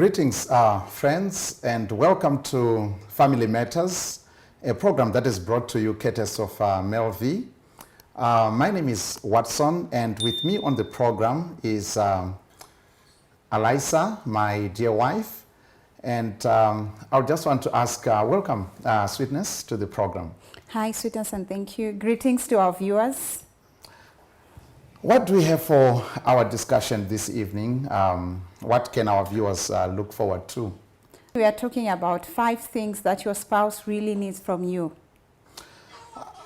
Greetings, friends, and welcome to Family Matters, a program that is brought to you courtesy of MelVee. My name is Watson, and with me on the program is Alaisa, my dear wife, and I just want to ask, welcome, Sweetness, to the program. Hi, Sweetness, and thank you. Greetings to our viewers. What do we have for our discussion this evening? What can our viewers look forward to? We are talking about 5 things that your spouse really needs from you.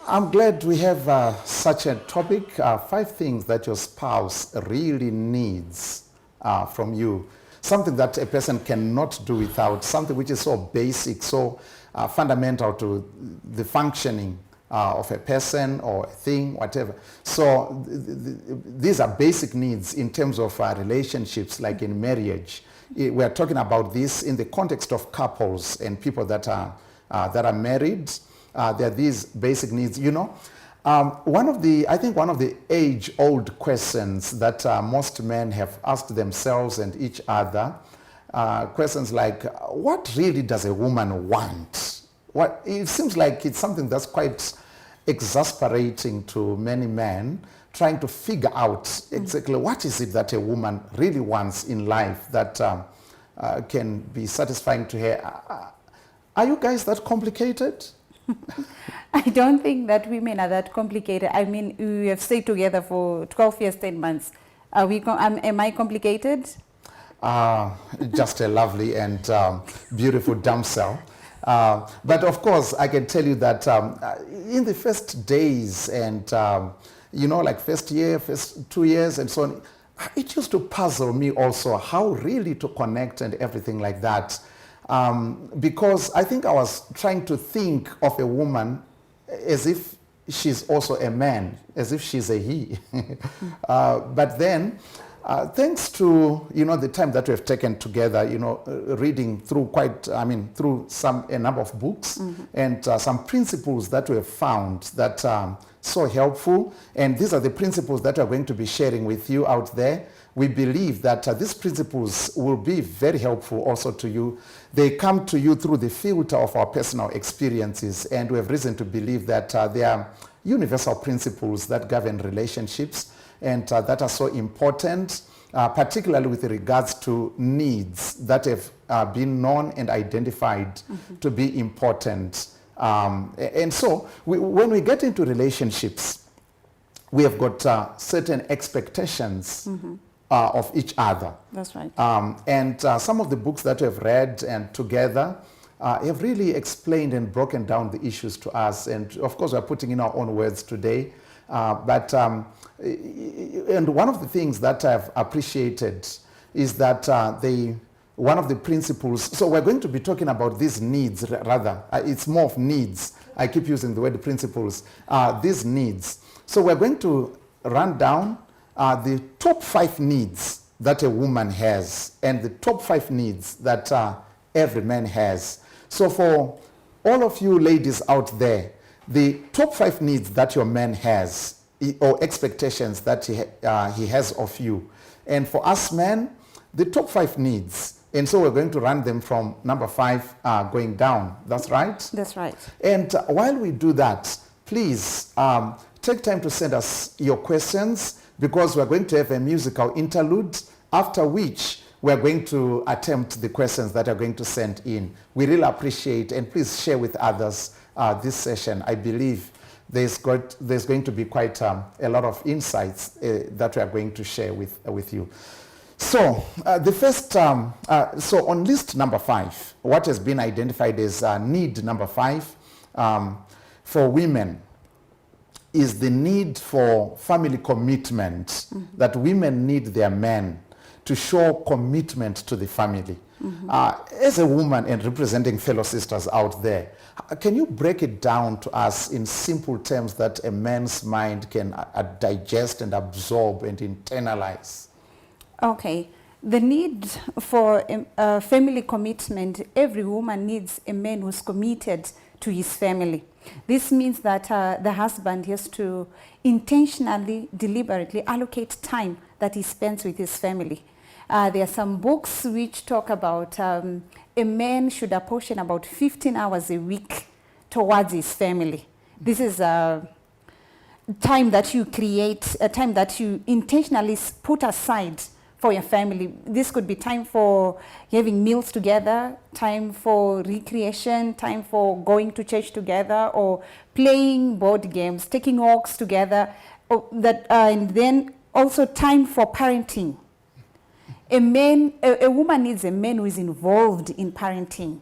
I'm glad we have such a topic, 5 things that your spouse really needs from you. Something that a person cannot do without, something which is so basic, so fundamental to the functioning of a person or a thing, whatever. So these are basic needs in terms of relationships, like in marriage. We are talking about this in the context of couples and people that are married. There are these basic needs. You know, I think one of the age-old questions that most men have asked themselves and each other, questions like, what really does a woman want? It seems like it's something that's quite exasperating to many men, trying to figure out exactly what is it that a woman really wants in life that can be satisfying to her. Are you guys that complicated? I don't think that women are that complicated. I mean, we have stayed together for 12 years, 10 months. Am I complicated? Just a lovely and beautiful damsel. But of course, I can tell you that in the first days and, you know, like first year, first 2 years and so on, it used to puzzle me also how really to connect and everything like that. Because I think I was trying to think of a woman as if she's also a man, as if she's a he. But then, thanks to, you know, the time that we have taken together, you know, reading through through a number of books and some principles that we have found that are so helpful. And these are the principles that we're going to be sharing with you out there. We believe that these principles will be very helpful also to you. They come to you through the filter of our personal experiences, and we have reason to believe that they are universal principles that govern relationships and that are so important, particularly with regards to needs that have been known and identified to be important. And so when we get into relationships, we have got certain expectations of each other. That's right. And some of the books that we have read and together have really explained and broken down the issues to us. And of course, we're putting in our own words today. And one of the things that I've appreciated is that one of the principles, so we're going to be talking about these needs rather, it's more of needs. I keep using the word principles, these needs. So we're going to run down the top 5 needs that a woman has and the top 5 needs that every man has. So for all of you ladies out there, the top 5 needs that your man has or expectations that he has of you. And for us men, the top 5 needs. And so we're going to run them from number 5 going down. That's right? That's right. And while we do that, please take time to send us your questions, because we're going to have a musical interlude, after which we're going to attempt the questions that are going to send in. We really appreciate, and please share with others this session. I believe there's going to be quite a lot of insights that we are going to share with you. So the first, so on list number 5, what has been identified as need number 5 for women is the need for family commitment, that women need their men to show commitment to the family. As a woman and representing fellow sisters out there, can you break it down to us in simple terms that a man's mind can digest and absorb and internalize? Okay. The need for family commitment, every woman needs a man who's committed to his family. This means that the husband has to intentionally, deliberately allocate time that he spends with his family. There are some books which talk about a man should apportion about 15 hours a week towards his family. This is a time that you create, a time that you intentionally put aside for your family. This could be time for having meals together, time for recreation, time for going to church together, or playing board games, taking walks together, and then also time for parenting. A woman needs a man who is involved in parenting.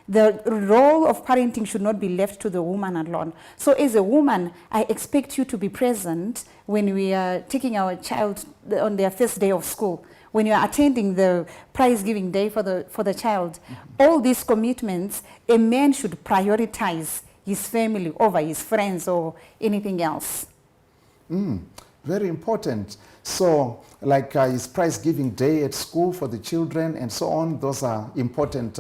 The role of parenting should not be left to the woman alone. So as a woman, I expect you to be present when we are taking our child on their first day of school, when you are attending the prize giving day for the child. All these commitments, a man should prioritize his family over his friends or anything else. Very important. So like his prize giving day at school for the children and so on, those are important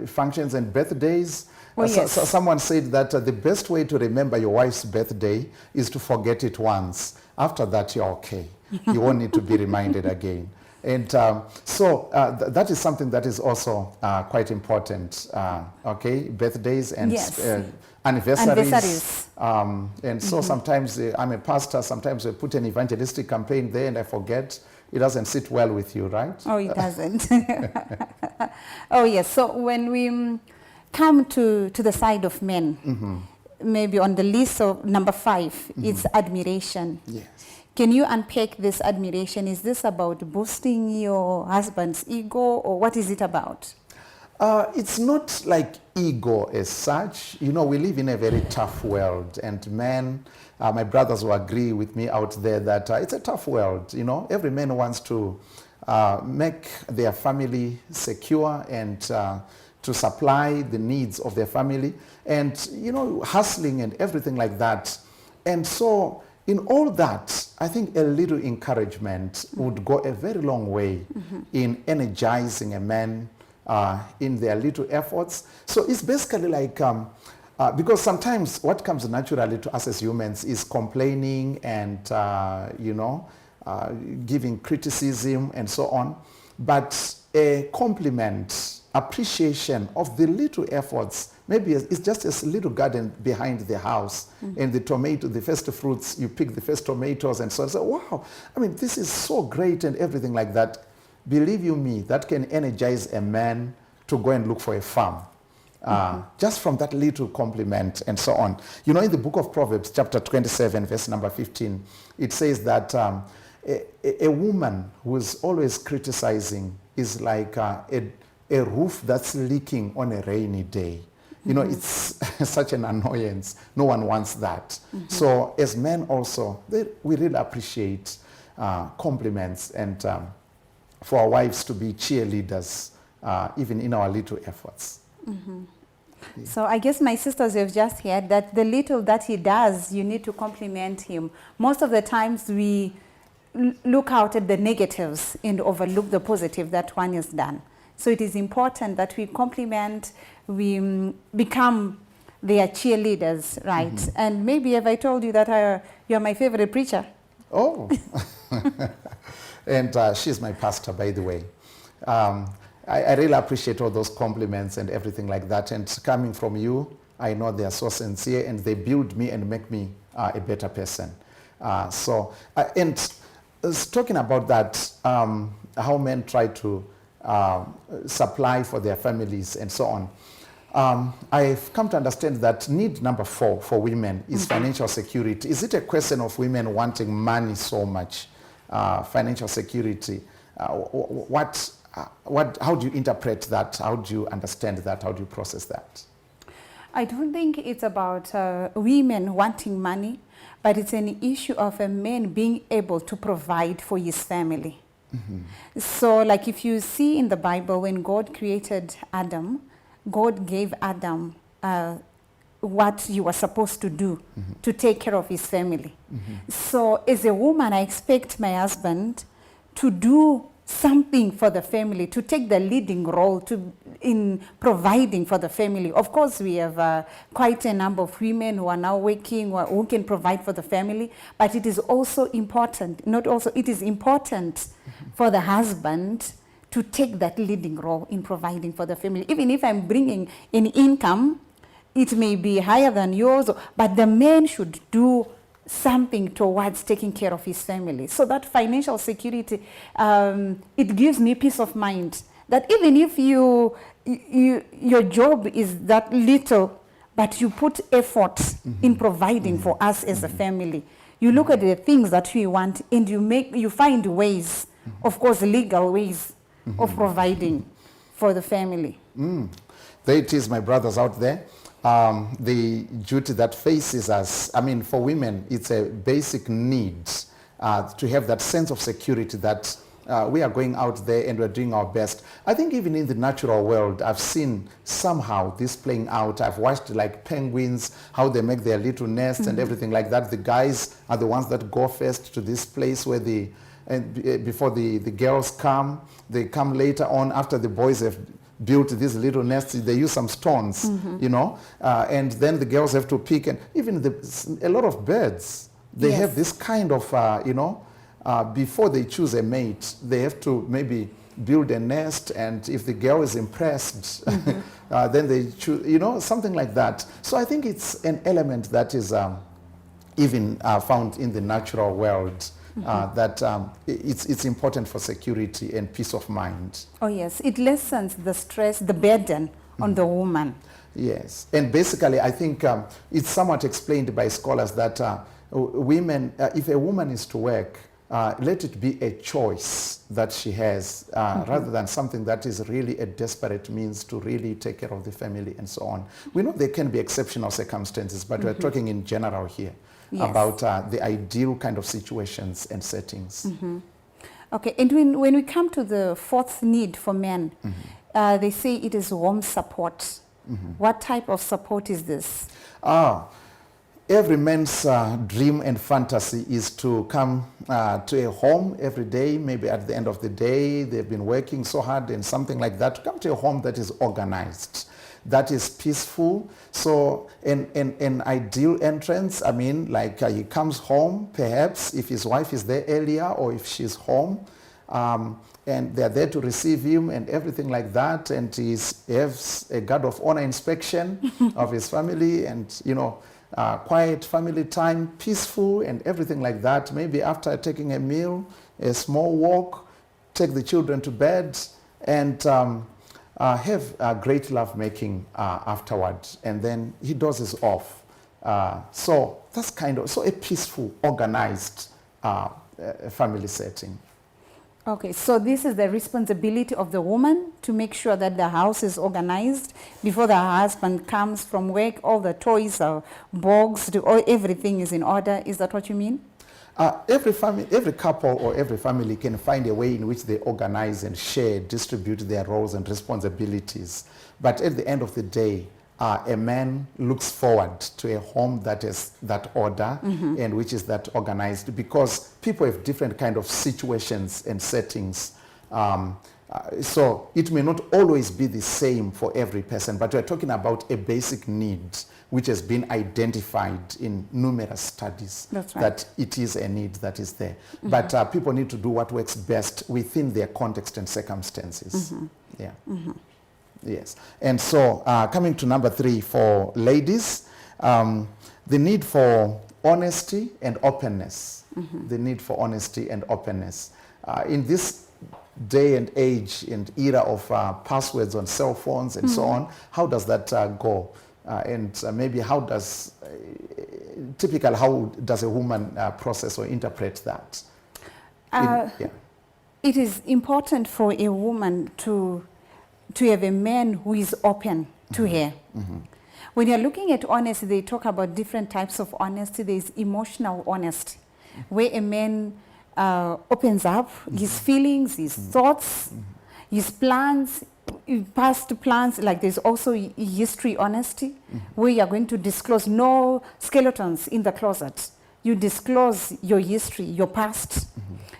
functions and birthdays. Oh, yes. So someone said that the best way to remember your wife's birthday is to forget it once. After that, you're okay. You won't need to be reminded again. And that is something that is also quite important. Okay, birthdays and yes. anniversaries. And so sometimes I'm a pastor, sometimes I put an evangelistic campaign there and I forget. It doesn't sit well with you, right? Oh, it doesn't. Oh, yes. So when we come to the side of men, maybe on the list of number 5, it's admiration. Yes. Can you unpack this admiration? Is this about boosting your husband's ego, or what is it about? It's not like ego as such. You know, we live in a very tough world, and men, my brothers will agree with me out there that it's a tough world. You know, every man wants to make their family secure and to supply the needs of their family, and, you know, hustling and everything like that. And so in all that, I think a little encouragement would go a very long way in energizing a man in their little efforts. So it's basically like, because sometimes what comes naturally to us as humans is complaining and, giving criticism and so on. But a compliment, appreciation of the little efforts, maybe it's just a little garden behind the house, and the first fruits, you pick the first tomatoes and so on. So, wow, I mean, this is so great and everything like that. Believe you me, that can energize a man to go and look for a farm. Just from that little compliment and so on. You know, in the book of Proverbs, chapter 27, verse number 15, it says that a woman who is always criticizing is like a roof that's leaking on a rainy day. You know, it's such an annoyance. No one wants that. So as men also, we really appreciate compliments and for our wives to be cheerleaders, even in our little efforts. Yeah. So I guess my sisters have just heard that the little that he does, you need to compliment him. Most of the times we look out at the negatives and overlook the positive that one has done. So it is important that we compliment, we become their cheerleaders, right? And maybe have I told you that you're my favorite preacher? Oh, and she's my pastor, by the way. I really appreciate all those compliments and everything like that. And coming from you, I know they are so sincere and they build me and make me a better person. And talking about that, how men try to supply for their families and so on. I've come to understand that need number 4 for women is financial security. Is it a question of women wanting money so much? Financial security. How do you interpret that? How do you understand that? How do you process that? I don't think it's about women wanting money, but it's an issue of a man being able to provide for his family. So like if you see in the Bible, when God created Adam, God gave Adam what he was supposed to do to take care of his family. So as a woman, I expect my husband to do something for the family, to take the leading role in providing for the family. Of course, we have quite a number of women who are now working, who can provide for the family, but it is also important, it is important for the husband to take that leading role in providing for the family. Even if I'm bringing an income, it may be higher than yours, but the man should do something towards taking care of his family. So that financial security, it gives me peace of mind that even if your job is that little, but you put effort in providing for us as a family. You look at the things that we want and you find ways, of course, legal ways of providing for the family. There it is, my brothers out there. The duty that faces us, I mean, for women, it's a basic need to have that sense of security that we are going out there and we're doing our best. I think even in the natural world, I've seen somehow this playing out. I've watched like penguins, how they make their little nest and everything like that. The guys are the ones that go first to this place where before the girls come. They come later on after the boys have built these little nests. They use some stones, you know, and then the girls have to pick. And even a lot of birds, they have this kind of, you know, before they choose a mate, they have to maybe build a nest, and if the girl is impressed, then they choose, you know, something like that. So I think it's an element that is even found in the natural world, that it's important for security and peace of mind. Oh yes, it lessens the stress, the burden on the woman. Yes, and basically I think it's somewhat explained by scholars that women, if a woman is to work, let it be a choice that she has, rather than something that is really a desperate means to really take care of the family and so on. We know there can be exceptional circumstances, but we're talking in general here about the ideal kind of situations and settings. Okay, and when we come to the fourth need for men, they say it is home support. What type of support is this? Every man's dream and fantasy is to come to a home every day, maybe at the end of the day, they've been working so hard and something like that, to come to a home that is organized, that is peaceful. So an ideal entrance, I mean, like he comes home, perhaps if his wife is there earlier or if she's home, and they're there to receive him and everything like that, and he has a guard of honor inspection of his family, and, you know, quiet family time, peaceful and everything like that. Maybe after taking a meal, a small walk, take the children to bed, and have great love making afterward. And then he dozes off. So that's kind of, so a peaceful, organized family setting. Okay, so this is the responsibility of the woman to make sure that the house is organized before the husband comes from work. All the toys are boxed, everything is in order. Is that what you mean? Every couple or every family can find a way in which they organize and share, distribute their roles and responsibilities. But at the end of the day, a man looks forward to a home that is that order and which is that organized, because people have different kind of situations and settings. So it may not always be the same for every person, but we're talking about a basic need which has been identified in numerous studies. That's right. That it is a need that is there. But people need to do what works best within their context and circumstances. Yeah. Yes. And so coming to number 3 for ladies, the need for honesty and openness. The need for honesty and openness. In this day and age and era of passwords on cell phones and so on, how does that go? And maybe how does, typically, how does a woman process or interpret that? It is important for a woman to have a man who is open to her. When you're looking at honesty, they talk about different types of honesty. There's emotional honesty, where a man opens up his feelings, his thoughts, his plans, past plans. Like there's also history honesty, where you're going to disclose no skeletons in the closet. You disclose your history, your past.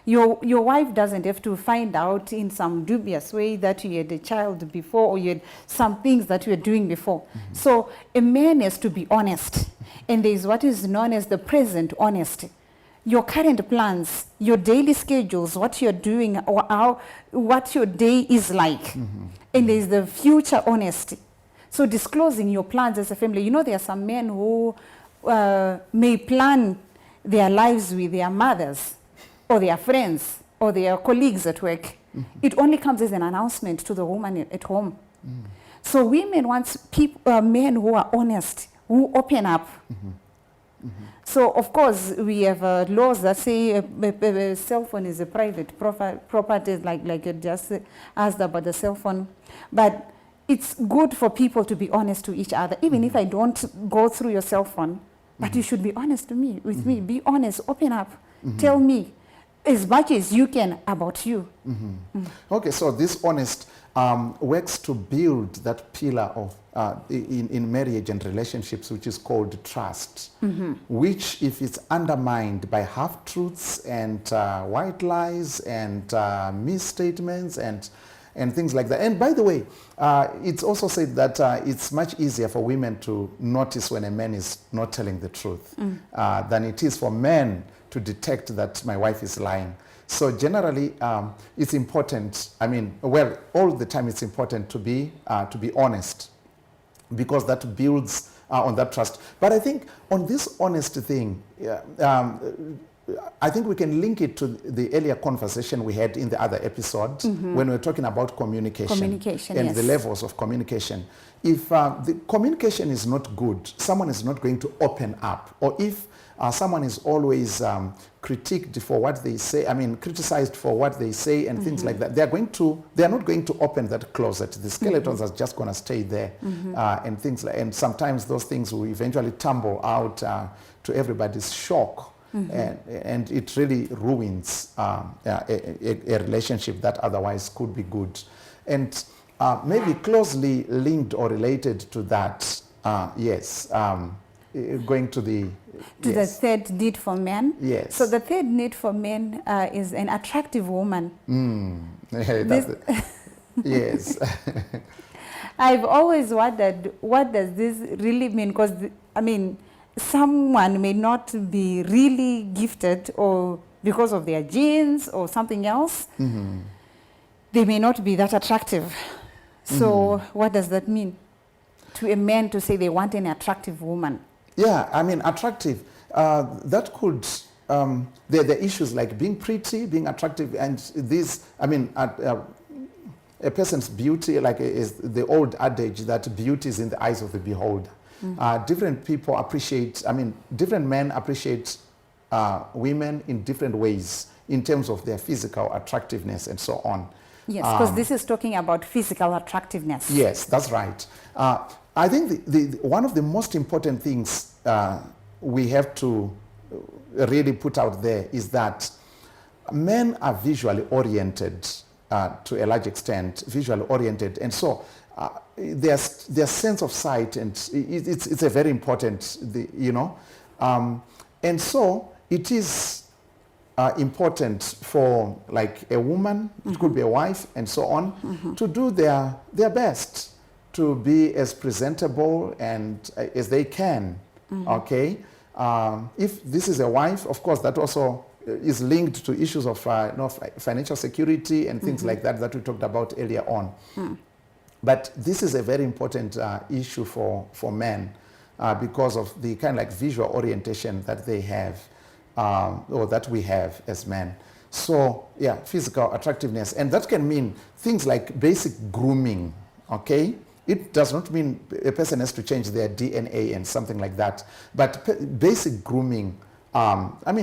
Your wife doesn't have to find out in some dubious way that you had a child before, or you had some things that you were doing before. So a man has to be honest. And there is what is known as the present honesty. your current plans, your daily schedules, what you're doing, or what your day is like. And there's the future honesty. So disclosing your plans as a family. You know, there are some men who may plan their lives with their mothers or their friends or their colleagues at work. It only comes as an announcement to the woman at home. So women want men who are honest, who open up. So of course we have laws that say a cell phone is a private property, like you just asked about the cell phone. But it's good for people to be honest to each other, even if I don't go through your cell phone. But you should be honest with me. Be honest, open up. Tell me as much as you can about you. Okay, so this honest works to build that pillar of in marriage and relationships, which is called trust, which if it's undermined by half-truths and white lies and misstatements and things like that. And by the way, it's also said that it's much easier for women to notice when a man is not telling the truth than it is for men to detect that my wife is lying. So generally, it's important. I mean, well, all the time it's important to be honest, because that builds on that trust. But I think on this honesty thing, I think we can link it to the earlier conversation we had in the other episode when we were talking about communication and the levels of communication. If the communication is not good, someone is not going to open up. Or if someone is always critiqued for what they say, criticized for what they say and things like that, they are not going to open that closet. The skeletons are just going to stay there and things like, and sometimes those things will eventually tumble out to everybody's shock. And it really ruins a relationship that otherwise could be good. And maybe closely linked or related to that, going to the... the third need for men. Yes. So the third need for men is an attractive woman. Yes. I've always wondered, what does this really mean? Because, someone may not be really gifted, or because of their genes or something else, they may not be that attractive. So what does that mean to a man to say they want an attractive woman? Yeah, attractive. That could, there are issues like being pretty, being attractive, and these, a person's beauty, like is the old adage that beauty is in the eyes of the beholder. Different people appreciate, different men appreciate women in different ways in terms of their physical attractiveness and so on. Yes, because this is talking about physical attractiveness. Yes, that's right. I think the one of the most important things we have to really put out there is that men are visually oriented to a large extent, visually oriented, and so their sense of sight, and it's a very important, and so it is important for like a woman, it could be a wife and so on, to do their best to be as presentable and as they can. Okay, if this is a wife, of course that also is linked to issues of financial security and things like that we talked about earlier on. But this is a very important issue for men because of the kind of like visual orientation that they have or that we have as men. So yeah, physical attractiveness, and that can mean things like basic grooming. Okay, it does not mean a person has to change their DNA and something like that, but basic grooming.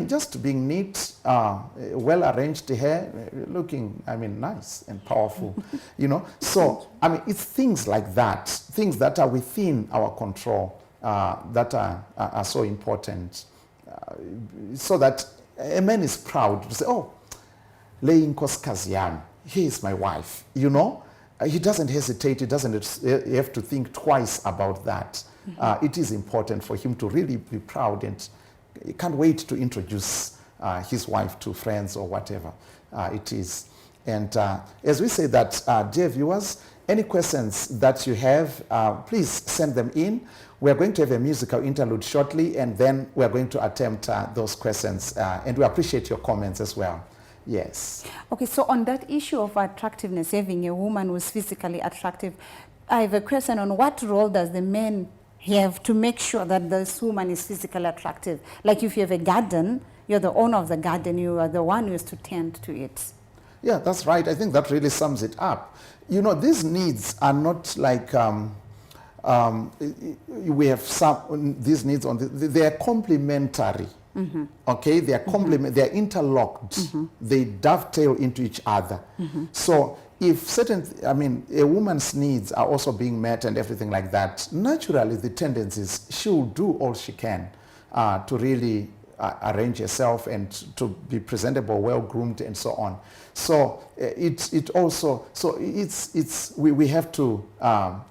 Just being neat, well-arranged hair, looking, nice and powerful, So, it's things like that, things that are within our control that are so important, so that a man is proud to say, oh, laying Koskazian, here is my wife, He doesn't hesitate, he doesn't have to think twice about that. It is important for him to really be proud, and he can't wait to introduce his wife to friends or whatever it is. And as we say that, dear viewers, any questions that you have, please send them in. we're going to have a musical interlude shortly, and then we're going to attempt those questions. And we appreciate your comments as well. Yes. Okay, so on that issue of attractiveness, having a woman who's physically attractive, I have a question on what role does the man have to make sure that this woman is physically attractive? Like if you have a garden, you're the owner of the garden, you are the one who is to tend to it. Yeah, that's right. I think that really sums it up. You know, these needs are not like we have these needs they are complementary. Mm-hmm. Okay, they are they are interlocked. Mm-hmm. They dovetail into each other. Mm-hmm. So if a woman's needs are also being met and everything like that, naturally the tendency is she'll do all she can to really arrange herself and to be presentable, well groomed, and so on. So we have to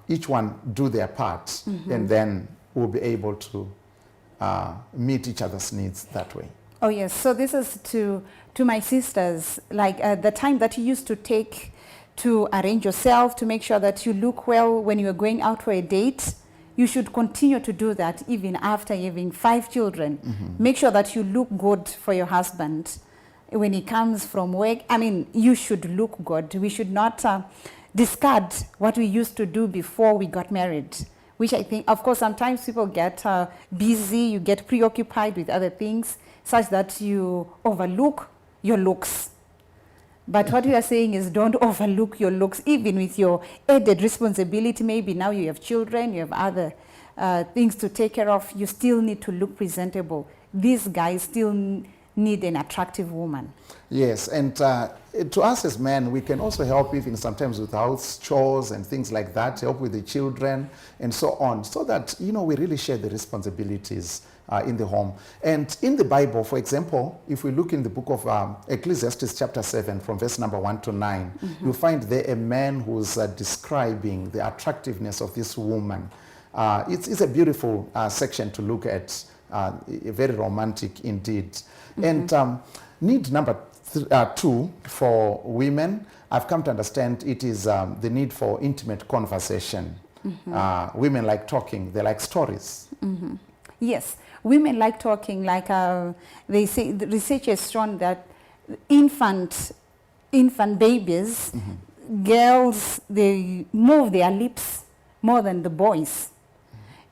each one do their part, mm-hmm. and then we'll be able to meet each other's needs that way. Oh yes, so this is to my sisters, like the time that you used to take to arrange yourself, to make sure that you look well when you are going out for a date. You should continue to do that even after having 5 children. Mm-hmm. Make sure that you look good for your husband when he comes from work. I mean, you should look good. We should not discard what we used to do before we got married, which I think, of course, sometimes people get busy, you get preoccupied with other things, such that you overlook your looks. But what we are saying is don't overlook your looks, even with your added responsibility. Maybe now you have children, you have other things to take care of. You still need to look presentable. These guys still need an attractive woman. Yes, and to us as men, we can also help even sometimes with house chores and things like that, help with the children and so on, so that, you know, we really share the responsibilities in the home. And in the Bible, for example, if we look in the book of Ecclesiastes chapter 7 from verse number 1 to 9, mm-hmm. you'll find there a man who's describing the attractiveness of this woman. It's a beautiful section to look at, very romantic indeed. Mm-hmm. And need number 2 for women, I've come to understand it is the need for intimate conversation. Mm-hmm. Women like talking, they like stories. Mm-hmm. Yes, women like talking, like they say, the research has shown that infant babies, mm-hmm. girls, they move their lips more than the boys.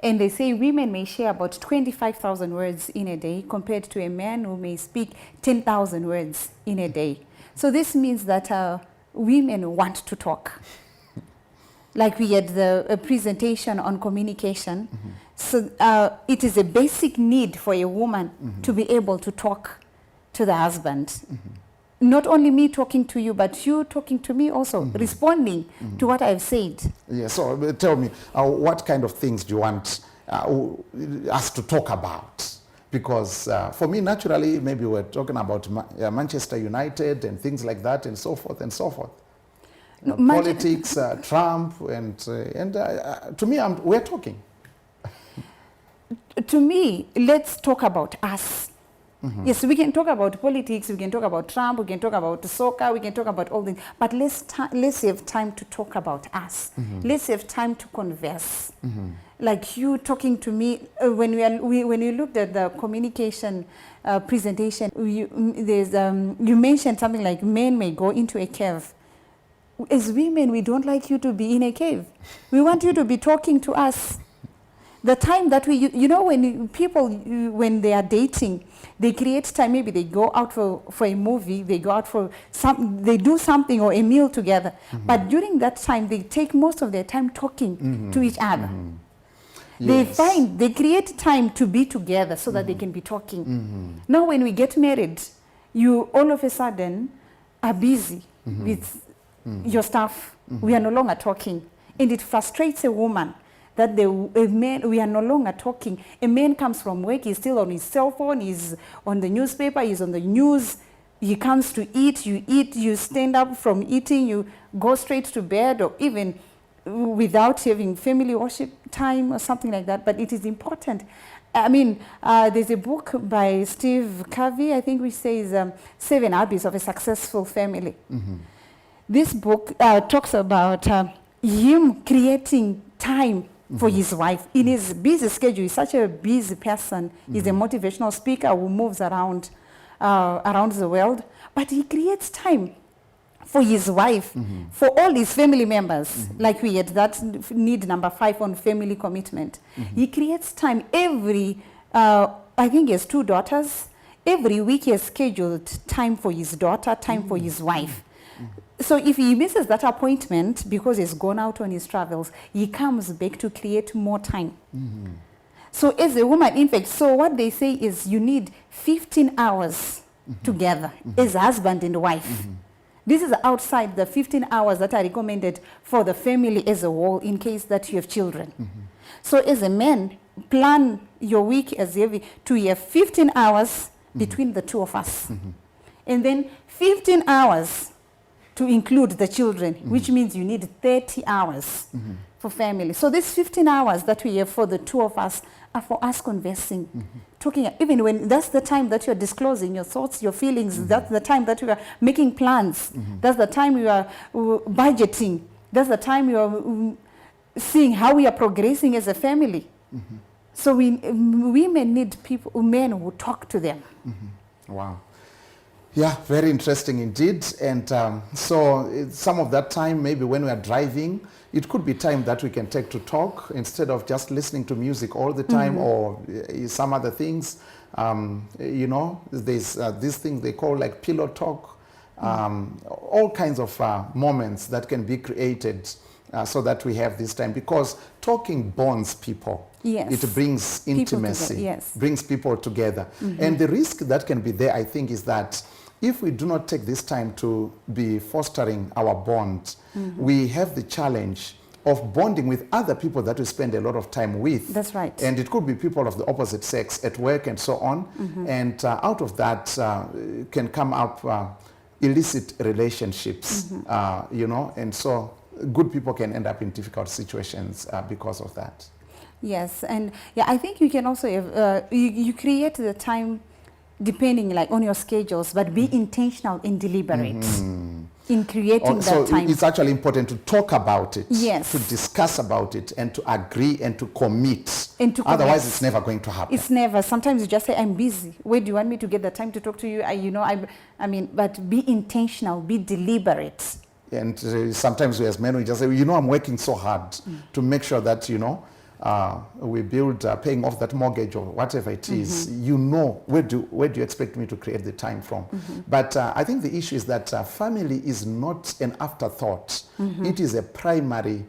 And they say women may share about 25,000 words in a day compared to a man who may speak 10,000 words in a day. So this means that women want to talk. Like we had a presentation on communication. Mm-hmm. So it is a basic need for a woman, mm-hmm. to be able to talk to the husband. Mm-hmm. Not only me talking to you, but you talking to me also, mm-hmm. responding, mm-hmm. to what I've said. Yeah, so tell me, what kind of things do you want us to talk about? Because for me, naturally, maybe we're talking about Manchester United and things like that, and so forth and so forth. Politics, Trump, and to me, we're talking. To me, let's talk about us. Mm-hmm. Yes, we can talk about politics, we can talk about Trump, we can talk about soccer, we can talk about all things, but let's have time to talk about us. Mm-hmm. Let's have time to converse. Mm-hmm. Like you talking to me, when you looked at the communication presentation, you mentioned something like men may go into a cave. As women, we don't like you to be in a cave. We want you to be talking to us. The time that when people, when they are dating, they create time. Maybe they go out for a movie, they go out for they do something or a meal together. Mm-hmm. But during that time, they take most of their time talking, mm-hmm. to each other. Mm-hmm. Yes. They create time to be together so, mm-hmm. that they can be talking. Mm-hmm. Now, when we get married, you all of a sudden are busy, mm-hmm. with, mm-hmm. your stuff. Mm-hmm. We are no longer talking. And it frustrates a woman that we are no longer talking. A man comes from work, he's still on his cell phone, he's on the newspaper, he's on the news. He comes to eat, you stand up from eating, you go straight to bed, or even without having family worship time or something like that. But it is important. I mean, there's a book by Steve Covey, I think, which says 7 Habits of a Successful Family. Mm-hmm. This book talks about him creating time for his wife. In his busy schedule, he's such a busy person. He's a motivational speaker who moves around the world. But he creates time for his wife, for all his family members, like we had that need number 5 on family commitment. He creates time every, I think he has 2 daughters. Every week he has scheduled time for his daughter, time for his wife. So if he misses that appointment because he's gone out on his travels, he comes back to create more time. So as a woman, in fact, so what they say is you need 15 hours together as husband and wife. This is outside the 15 hours that are recommended for the family as a whole in case that you have children. So as a man, plan your week as heavy to have 15 hours between the 2 of us. And then 15 hours to include the children, which means you need 30 hours for family. So these 15 hours that we have for the 2 of us are for us conversing, talking, even when that's the time that you're disclosing your thoughts, your feelings, that's the time that you are making plans, that's the time you are budgeting, that's the time you are seeing how we are progressing as a family. So women need men who talk to them. Wow. Yeah, very interesting indeed. And so some of that time, maybe when we are driving, it could be time that we can take to talk instead of just listening to music all the time or some other things. You know, there's this thing they call like pillow talk, all kinds of moments that can be created so that we have this time, because talking bonds people. Yes. It brings intimacy, together, yes. brings people together. And the risk that can be there, I think, is that if we do not take this time to be fostering our bond, we have the challenge of bonding with other people that we spend a lot of time with. That's right. And it could be people of the opposite sex at work and so on. And out of that can come up illicit relationships, you know, and so good people can end up in difficult situations because of that. Yes, and yeah, I think you can also have, you create the time depending like on your schedules, but be intentional and deliberate in creating that time. It's actually important to talk about it, yes, to discuss about it, and to agree and to commit. Otherwise, it's never going to happen. It's never. Sometimes you just say, I'm busy. Where do you want me to get the time to talk to you? I mean, but be intentional, be deliberate. And sometimes we as men, we just say, you know, I'm working so hard to make sure that, you know, we build paying off that mortgage or whatever it is. You know, where do you expect me to create the time from? But I think the issue is that family is not an afterthought. It is a primary,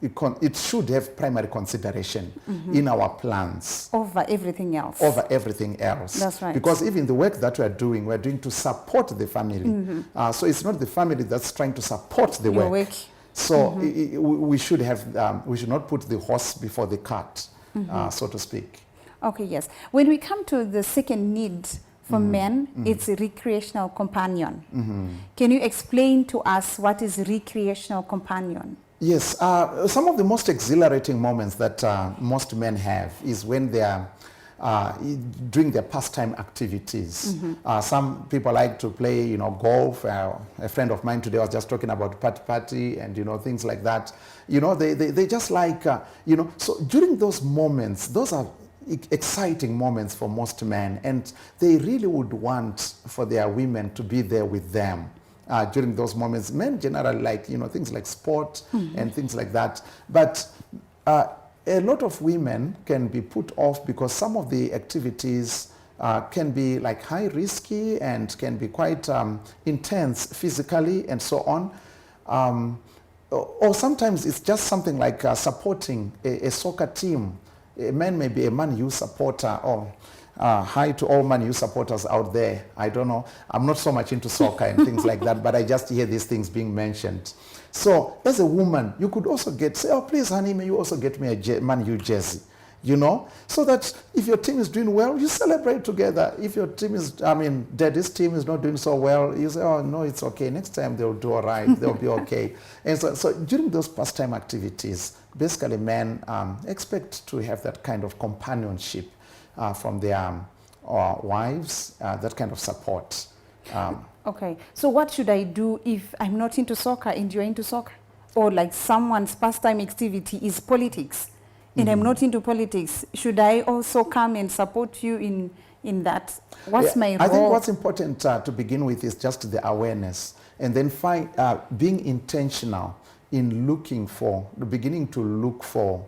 it should have primary consideration in our plans. Over everything else. Over everything else. That's right. Because even the work that we're doing to support the family. So it's not the family that's trying to support the work. So we should not put the horse before the cart, so to speak. Okay, yes. When we come to the second need for men, it's a recreational companion. Can you explain to us what is recreational companion? Yes, some of the most exhilarating moments that most men have is when they are doing their pastime activities. Some people like to play, you know, golf. A friend of mine today was just talking about party and, you know, things like that. You know, they just like, you know, so during those moments, those are exciting moments for most men, and they really would want for their women to be there with them. During those moments, men generally like, you know, things like sport and things like that. But a lot of women can be put off because some of the activities can be like high risky and can be quite intense physically and so on. Or sometimes it's just something like supporting a soccer team. A man may be a Man U supporter, or hi to all Man U supporters out there. I don't know. I'm not so much into soccer and things like that, but I just hear these things being mentioned. So as a woman, you could also say, oh, please, honey, may you also get me a Man U jersey, you know, so that if your team is doing well, you celebrate together. If your team is, daddy's team is not doing so well, you say, oh, no, it's okay. Next time they'll do all right. They'll be okay. And so during those pastime activities, basically men expect to have that kind of companionship from their wives, that kind of support. Okay, so what should I do if I'm not into soccer and you're into soccer? or like someone's pastime activity is politics, and I'm not into politics, should I also come and support you in that? What's my role? I think what's important to begin with is just the awareness, and then being intentional in beginning to look for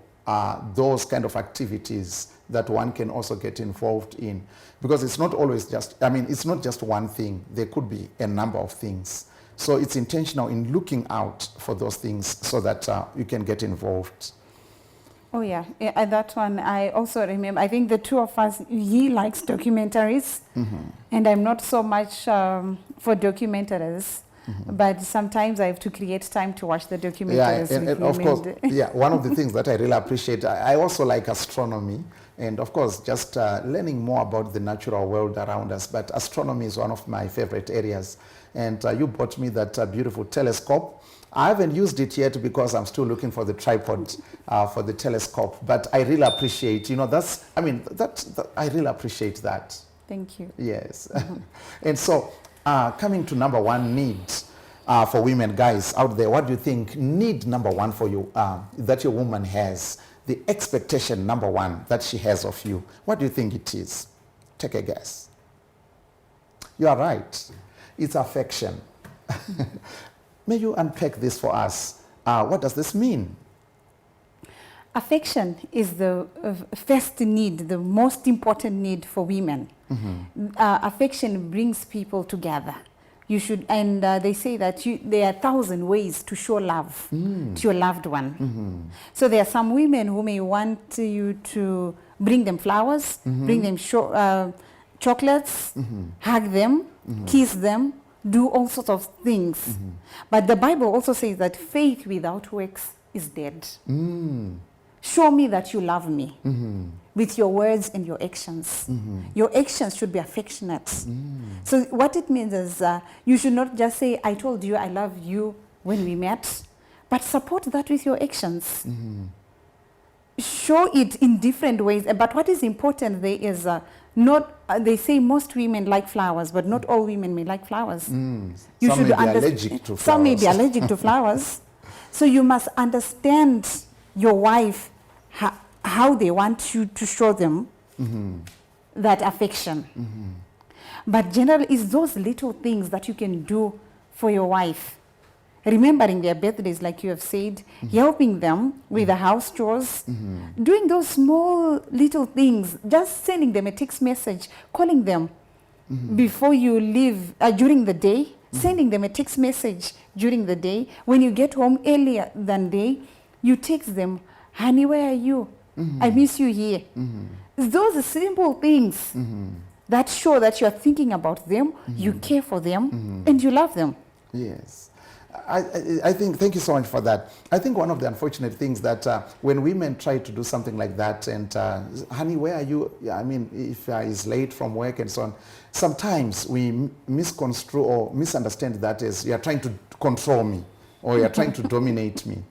those kind of activities that one can also get involved in. Because it's not always it's not just one thing. There could be a number of things. So it's intentional in looking out for those things so that you can get involved. Oh yeah, that one I also remember. I think the two of us, he likes documentaries, and I'm not so much for documentaries. But sometimes I have to create time to watch the documentaries. Yeah, and of course, one of the things that I really appreciate, I also like astronomy, and of course, just learning more about the natural world around us. But astronomy is one of my favorite areas. And you bought me that beautiful telescope. I haven't used it yet because I'm still looking for the tripod for the telescope. But I really appreciate, I really appreciate that. Thank you. Yes. And so, coming to number one need for women, guys out there, what do you think need number one for you that your woman has? The expectation number one that she has of you. What do you think it is? Take a guess. You are right. It's affection. May you unpack this for us? What does this mean? Affection is the first need, the most important need for women. Affection brings people together. You should, and they say that there are 1,000 ways to show love to your loved one. So there are some women who may want you to bring them flowers, bring them chocolates, hug them, kiss them, do all sorts of things. But the Bible also says that faith without works is dead. Show me that you love me with your words and your actions. Your actions should be affectionate. So what it means is you should not just say, I told you I love you when we met, but support that with your actions. Show it in different ways. But what is important there is they say most women like flowers, but not all women may like flowers. Some may be allergic to flowers. Some may be allergic to flowers. So you must understand your wife, how they want you to show them that affection. But generally, it's those little things that you can do for your wife. Remembering their birthdays, like you have said, helping them with the house chores, doing those small little things, just sending them a text message, calling them before you leave during the day, sending them a text message during the day. When you get home earlier than day, you text them, honey, where are you? I miss you here. Those are simple things that show that you are thinking about them, you care for them, and you love them. Yes. I think, thank you so much for that. I think one of the unfortunate things that when women try to do something like that and, honey, where are you? I mean, if he's late from work and so on, sometimes we misconstrue or misunderstand that as you're trying to control me or you're trying to dominate me.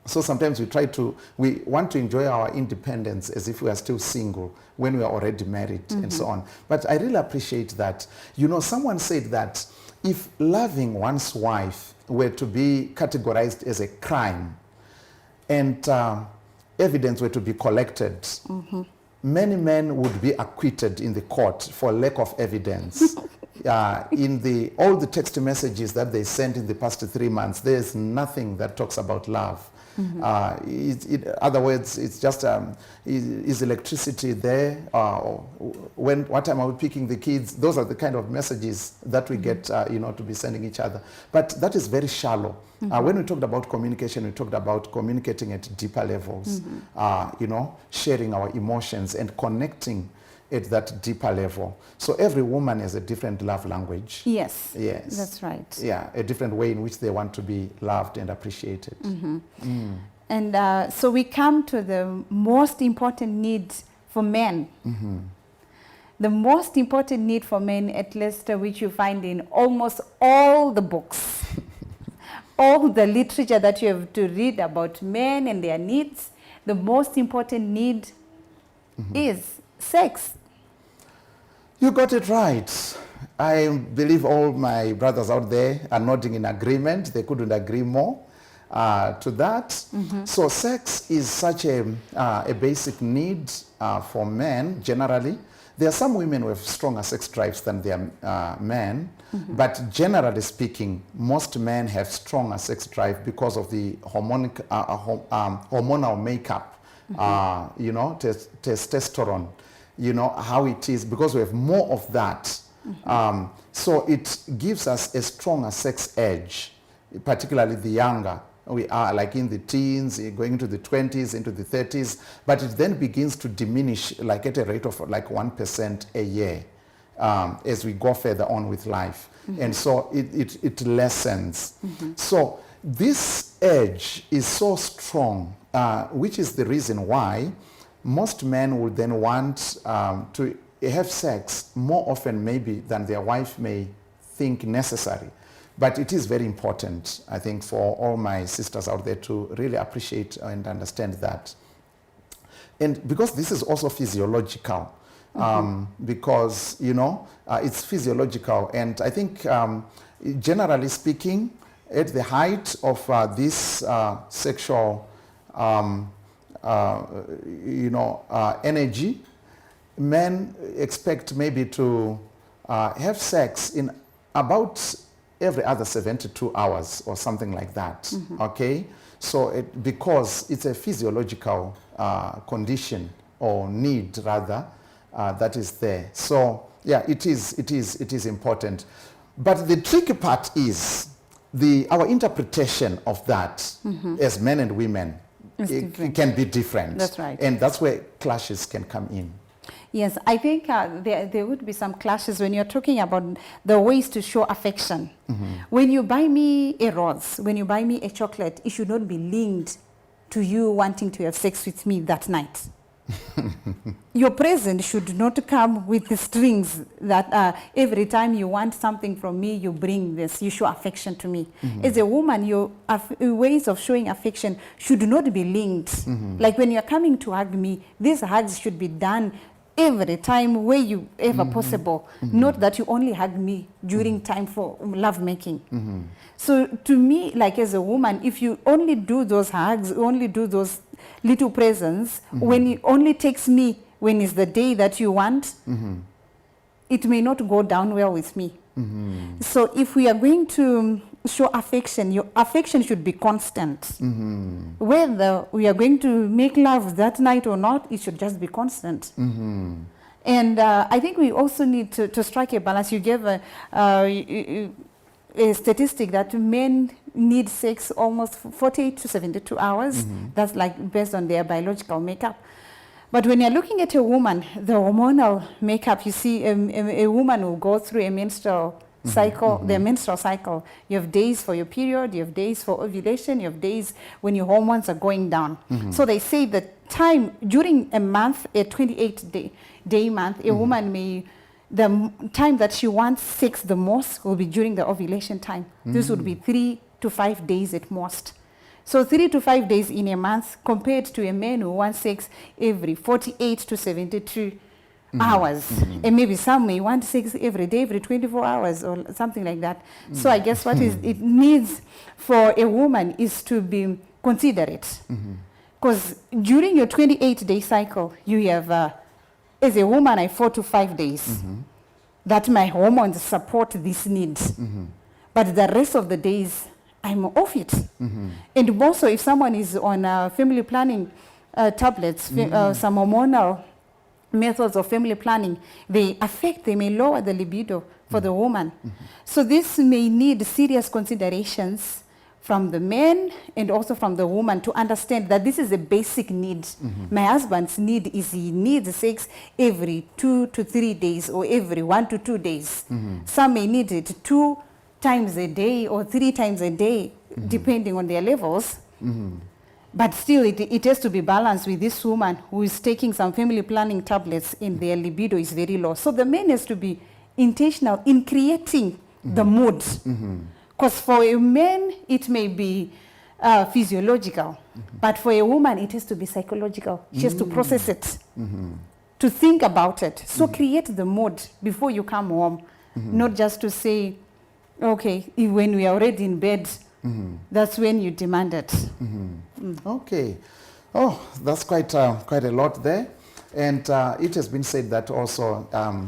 So sometimes we want to enjoy our independence as if we are still single when we are already married and so on. But I really appreciate that. You know, someone said that if loving one's wife were to be categorized as a crime and evidence were to be collected, many men would be acquitted in the court for lack of evidence. In all the text messages that they sent in the past 3 months, there's nothing that talks about love. Other words, it's just, is electricity there? What time are we picking the kids? Those are the kind of messages that we get, to be sending each other. But that is very shallow. When we talked about communication, we talked about communicating at deeper levels, sharing our emotions and connecting at that deeper level. So every woman has a different love language. Yes. Yes. That's right. Yeah, a different way in which they want to be loved and appreciated. And so we come to the most important need for men. The most important need for men, at least which you find in almost all the books, all the literature that you have to read about men and their needs, the most important need is sex. You got it right. I believe all my brothers out there are nodding in agreement. They couldn't agree more. to that. So sex is such a basic need for men generally. There are some women who have stronger sex drives than their men, but generally speaking, most men have stronger sex drive because of the hormonal makeup, you know, testosterone, you know, how it is, because we have more of that. So it gives us a stronger sex edge, particularly the younger we are, like in the teens, going into the 20s, into the 30s, but it then begins to diminish like at a rate of like 1% a year as we go further on with life. And so it lessens. So this edge is so strong, which is the reason why most men would then want to have sex more often maybe than their wife may think necessary. But it is very important, I think, for all my sisters out there to really appreciate and understand that. And because this is also physiological, because, you know, it's physiological. And I think, generally speaking, at the height of this sexual, energy, men expect maybe to have sex in about every other 72 hours or something like that, okay? So because it's a physiological condition or need rather that is there. So yeah, it is important. But the tricky part is our interpretation of that as men and women. It can be different. That's right. And that's where clashes can come in. Yes, I think there would be some clashes when you're talking about the ways to show affection. When you buy me a rose, when you buy me a chocolate, it should not be linked to you wanting to have sex with me that night. Your present should not come with the strings that every time you want something from me, you bring this, you show affection to me. As a woman, your ways of showing affection should not be linked. Like when you're coming to hug me, these hugs should be done every time where you ever possible, not that you only hug me during time for love making. So to me, like as a woman, if you only do those hugs, only do those little presents, when it only takes me when it's the day that you want, it may not go down well with me. So if we are going to show affection, your affection should be constant. Whether we are going to make love that night or not, it should just be constant. And I think we also need to strike a balance. You gave a statistic that men need sex almost 48 to 72 hours. That's like based on their biological makeup. But when you're looking at a woman, the hormonal makeup, you see a woman will go through a menstrual cycle, their menstrual cycle. You have days for your period, you have days for ovulation, you have days when your hormones are going down. So they say that time during a month, a 28-day month, a woman may, the time that she wants sex the most will be during the ovulation time. This would be 3 to 5 days at most. So 3 to 5 days in a month compared to a man who wants sex every 48 to 72 hours. And maybe some may want sex every day, every 24 hours or something like that. So I guess what it needs for a woman is to be considerate. Because during your 28-day cycle, you have, as a woman, I 4 to 5 days that my hormones support this need. But the rest of the days, I'm off it. And also, if someone is on family planning tablets, some hormonal methods of family planning, they may lower the libido for the woman. So this may need serious considerations from the man and also from the woman to understand that this is a basic need. My husband's need is he needs sex every 2 to 3 days or every 1 to 2 days. Some may need it 2 times a day or 3 times a day, depending on their levels. But still, it has to be balanced with this woman who is taking some family planning tablets and their libido is very low. So the man has to be intentional in creating the mood. Because for a man, it may be physiological. But for a woman, it has to be psychological. She has to process it, to think about it. So create the mood before you come home. Not just to say, okay, when we are already in bed, that's when you demand it. Okay. Oh, that's quite a lot there. And it has been said that also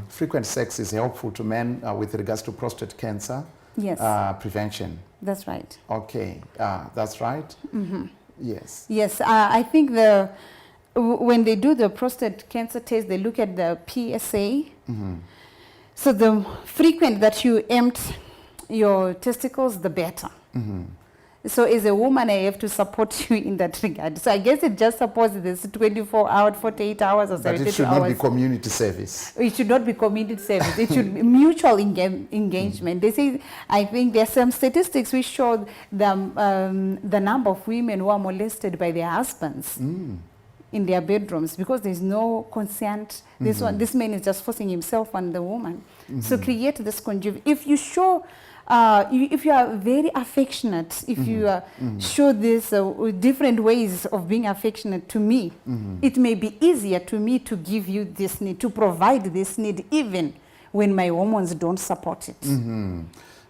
frequent sex is helpful to men with regards to prostate cancer Yes, prevention. that's right. Okay, that's right. Yes. Yes, I think when they do the prostate cancer test, they look at the PSA. So the frequent that you empty your testicles, the better. So as a woman, I have to support you in that regard. So I guess it just supports this 24 hours, 48 hours or 72 hours. But it should not be community service. It should not be community service. It should be mutual engagement. They say, I think there are some statistics which show the number of women who are molested by their husbands in their bedrooms because there's no consent. This man is just forcing himself on the woman. So create this conjugal. If you show if you are very affectionate, if you show this different ways of being affectionate to me, it may be easier to me to give you this need, to provide this need, even when my hormones don't support it.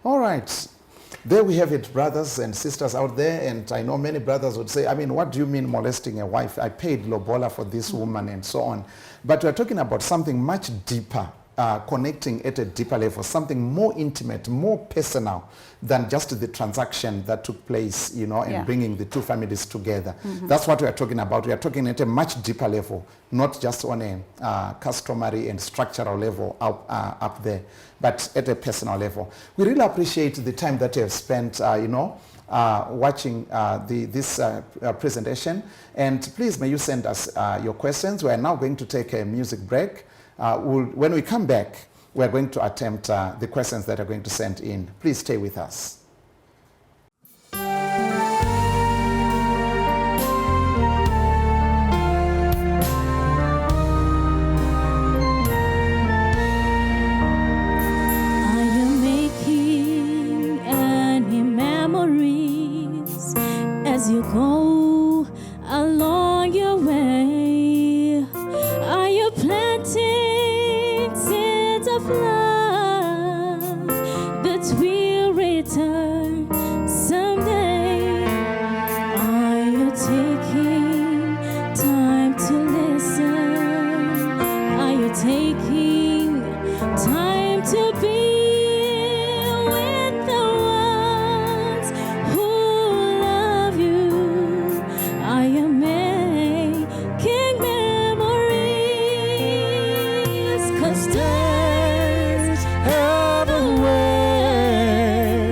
All right. There we have it, brothers and sisters out there, and I know many brothers would say, I mean, what do you mean molesting a wife? I paid lobola for this woman and so on. But we're talking about something much deeper. Connecting at a deeper level, something more intimate, more personal than just the transaction that took place, you know, and bringing the two families together. That's what we are talking about. We are talking at a much deeper level, not just on a customary and structural level up there, but at a personal level. We really appreciate the time that you have spent, watching this presentation. And please, may you send us your questions. We are now going to take a music break. When we come back, we're going to attempt the questions that are going to send in. Please stay with us. Are you making any memories as you go along your way? Are you planting seeds of love that will return someday? Are you taking time to listen? Are you taking time to be with the ones who love you? Are you making memories? 'Cause days have a way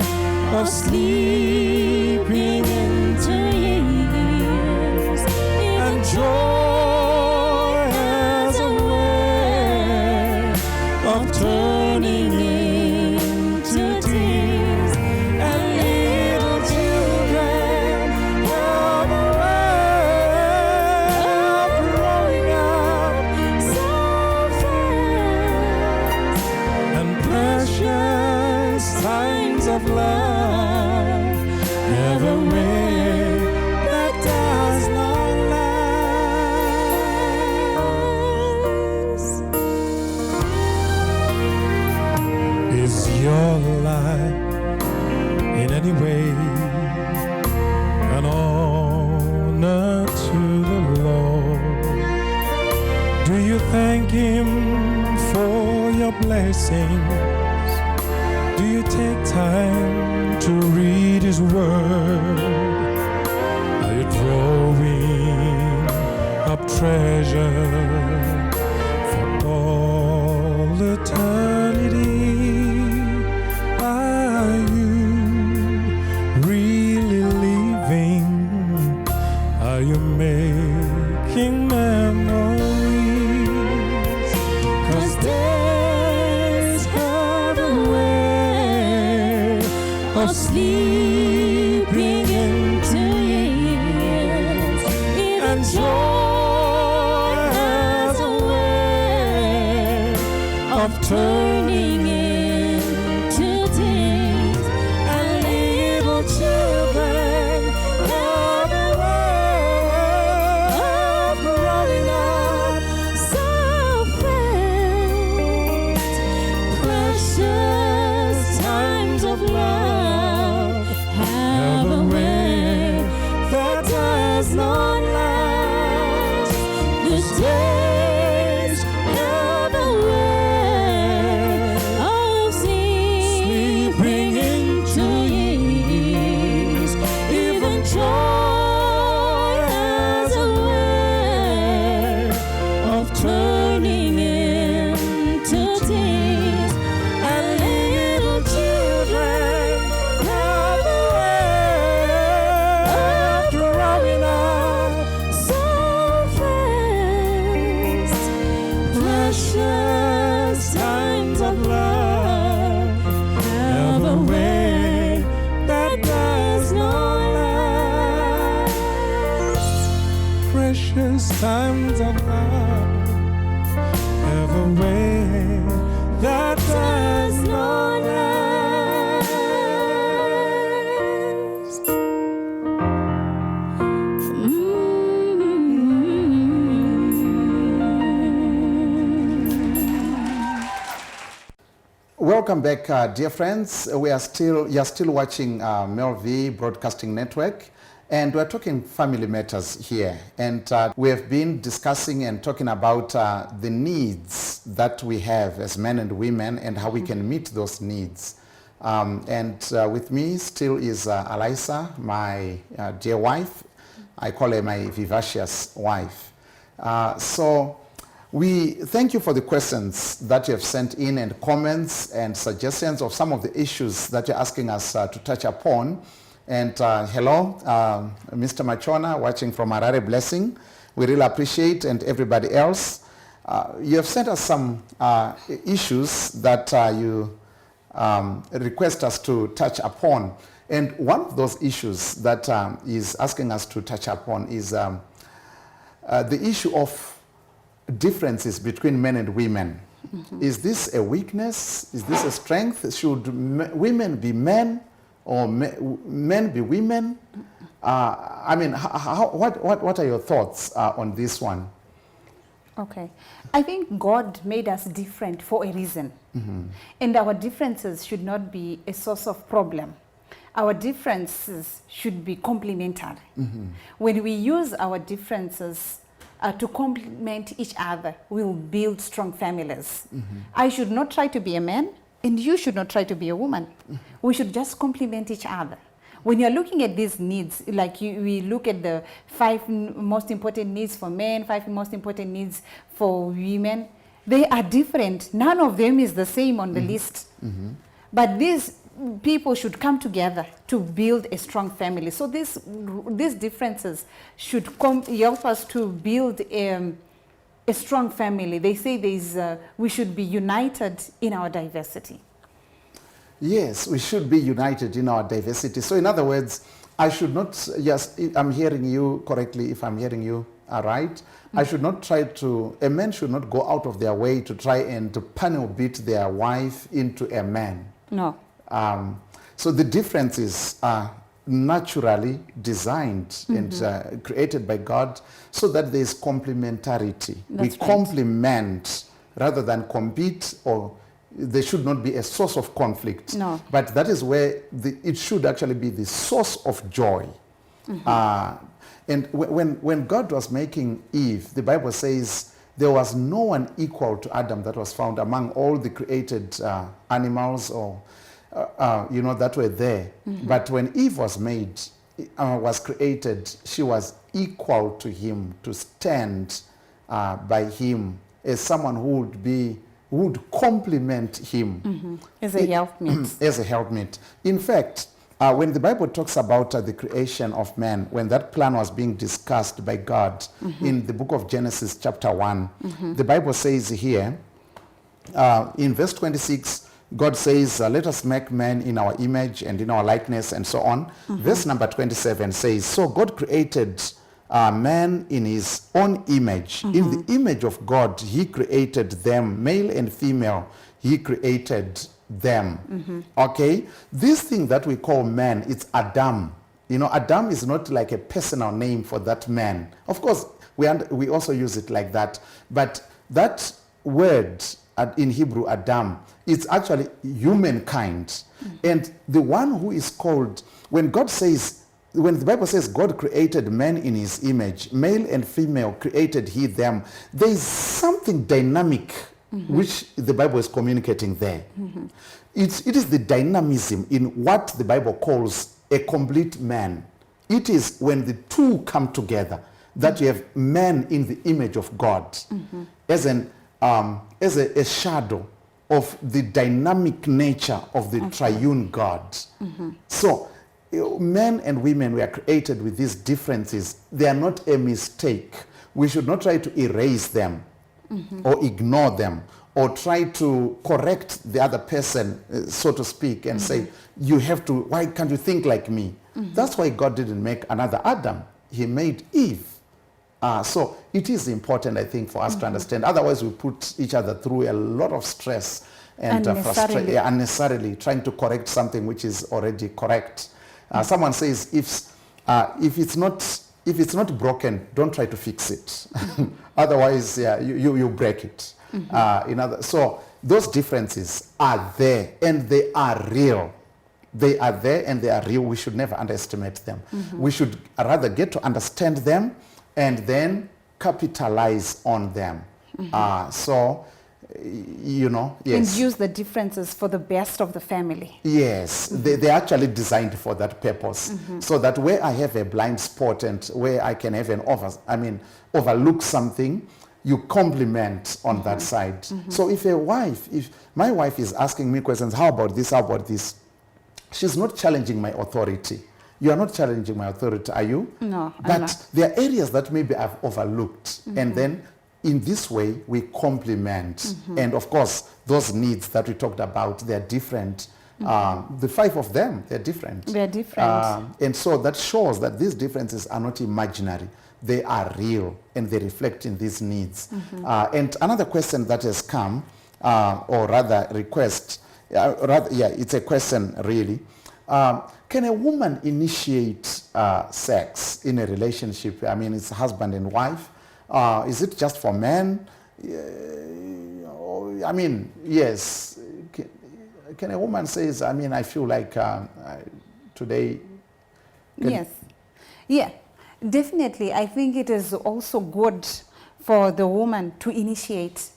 of sleeping into years, and joy has a way of turning into tears, and little children have a way of growing up so fast, and precious times of love have a way that does not last. Is your life in any way an honor to the Lord? Do you thank Him for your blessings? Do you take time to read His Word? Are you drawing up treasure for all eternity? Are you really living? Are you making memories? 'Cause days have a way of sleeping into years, and joy has a way of turning into tears, and little children have a way of growing up so fast. Precious times of love have a does not last. The days have a way of sleeping into years. Even joy has a way of turning into tears. And little children have a way of growing up so fast. Precious times of love have a way that does not last. Precious times of love have a way that does not last. Welcome back, dear friends. You're still watching MelVee Broadcasting Network, and we're talking family matters here. And we have been discussing and talking about the needs that we have as men and women and how we can meet those needs. With me still is Alaisa, my dear wife. I call her my vivacious wife. So we thank you for the questions that you have sent in and comments and suggestions of some of the issues that you're asking us to touch upon. And hello, Mr. Machona, watching from Harare Blessing. We really appreciate, and everybody else. You have sent us some issues that you request us to touch upon. And one of those issues that is asking us to touch upon is the issue of differences between men and women. Mm-hmm. Is this a weakness? Is this a strength? Should women be men or men be women? I mean, what are your thoughts on this one? Okay. I think God made us different for a reason. Mm-hmm. And our differences should not be a source of problem. Our differences should be complementary. Mm-hmm. When we use our differences to complement each other, we will build strong families. Mm-hmm. I should not try to be a man, and you should not try to be a woman. Mm-hmm. We should just complement each other. When you're looking at these needs, like we look at the 5 most important needs for men, 5 most important needs for women, they are different. None of them is the same on the mm-hmm. list. Mm-hmm. But these people should come together to build a strong family. So these differences should help us to build a strong family. They say we should be united in our diversity. Yes, we should be united in our diversity. So in other words, I should not, yes, I'm hearing you correctly, if I'm hearing you right, mm-hmm. I should not try to, a man should not go out of their way to try and to panel beat their wife into a man. No. So the differences are naturally designed mm-hmm. and created by God so that there is complementarity. That's we complement rather than compete, or there should not be a source of conflict. No. But that is where it should actually be the source of joy. Mm-hmm. And when God was making Eve, the Bible says there was no one equal to Adam that was found among all the created animals or that were there. Mm-hmm. But when Eve was made, was created, she was equal to him, to stand by him as someone who would complement him. Mm-hmm. As a helpmate. As a helpmate. In fact, when the Bible talks about the creation of man, when that plan was being discussed by God mm-hmm. in the book of Genesis chapter 1, mm-hmm. the Bible says here, in verse 26, God says, let us make man in our image and in our likeness and so on. Mm-hmm. Verse number 27 says, so God created man in his own image. Mm-hmm. In the image of God, he created them, male and female. He created them. Mm-hmm. Okay? This thing that we call man, it's Adam. Adam is not like a personal name for that man. Of course, we also use it like that. But that word in Hebrew, Adam, it's actually humankind. Mm-hmm. And the one who is called, when God says when the Bible says God created man in his image, male and female created he them, there is something dynamic which the Bible is communicating there. It is the dynamism in what the Bible calls a complete man. It is when the two come together that you have man in the image of God as a shadow of the dynamic nature of the triune God. So men and women were created with these differences. They are not a mistake. We should not try to erase them or ignore them or try to correct the other person, so to speak, and say, you have to, why can't you think like me? That's why God didn't make another Adam. He made Eve. So it is important, I think, for us to understand. Otherwise, we put each other through a lot of stress and unnecessarily trying to correct something which is already correct. Someone says, if it's not broken, don't try to fix it. Otherwise, you break it. So those differences are there and they are real. They are there and they are real. We should never underestimate them. We should rather get to understand them and then capitalize on them. Yes. And use the differences for the best of the family. Yes, they're actually designed for that purpose. So that where I have a blind spot and where I can have overlook something, you complement on that side. So if my wife is asking me questions, how about this? She's not challenging my authority. You are not challenging my authority, are you? No, I'm but not. There are areas that maybe I've overlooked. And then in this way, we complement. And of course, those needs that we talked about, they're different. The 5 of them, they're different. They're different. And so that shows that these differences are not imaginary. They are real and they reflect in these needs. And another question that has come, or rather request, it's a question really. Can a woman initiate sex in a relationship? I mean, it's husband and wife. Is it just for men? Yes. Can a woman say, I feel like today... Yes. Yeah, definitely. I think it is also good for the woman to initiate.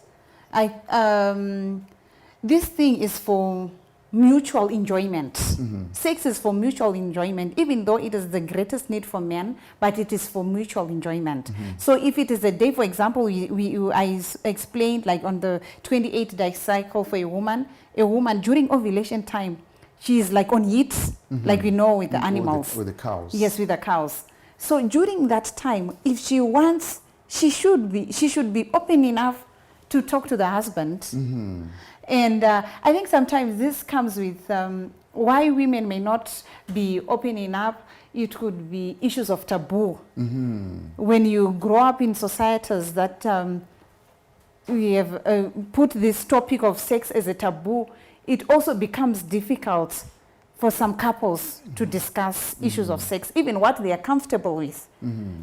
This thing is for mutual enjoyment. Sex is for mutual enjoyment, even though it is the greatest need for men, but it is for mutual enjoyment. So if it is a day, for example, I explained like on the 28-day cycle for a woman during ovulation time, she is like on heat, like we know with the animals. With the cows. Yes, with the cows. So during that time, if she wants, she should be open enough to talk to the husband. And I think sometimes this comes with why women may not be open enough. It could be issues of taboo. When you grow up in societies that we have put this topic of sex as a taboo, it also becomes difficult for some couples to discuss issues of sex, even what they are comfortable with.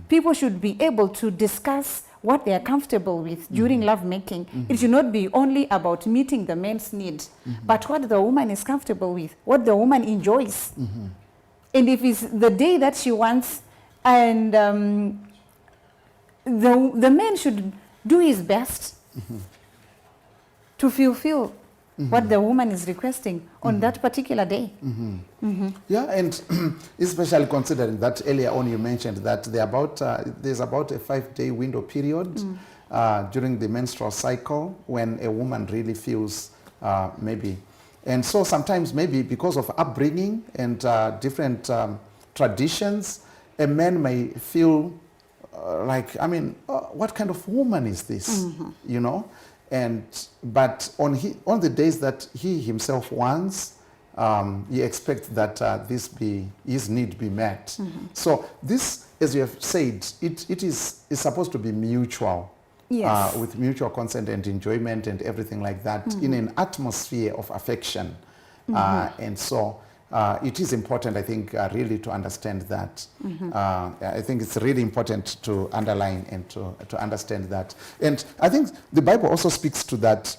People should be able to discuss what they are comfortable with during lovemaking. It should not be only about meeting the man's need, but what the woman is comfortable with, what the woman enjoys. And if it's the day that she wants, and the man should do his best to fulfill what the woman is requesting on that particular day. Yeah, and especially considering that earlier on you mentioned that there's about a 5-day window period during the menstrual cycle when a woman really feels maybe. And so sometimes maybe because of upbringing and different traditions, a man may feel what kind of woman is this, you know? But on the days that he himself wants, he expects that his need be met. So this, as you have said, it is supposed to be mutual, with mutual consent and enjoyment and everything like that, in an atmosphere of affection. And so it is important, I think, really to understand that. I think it's really important to underline and to understand that. And I think the Bible also speaks to that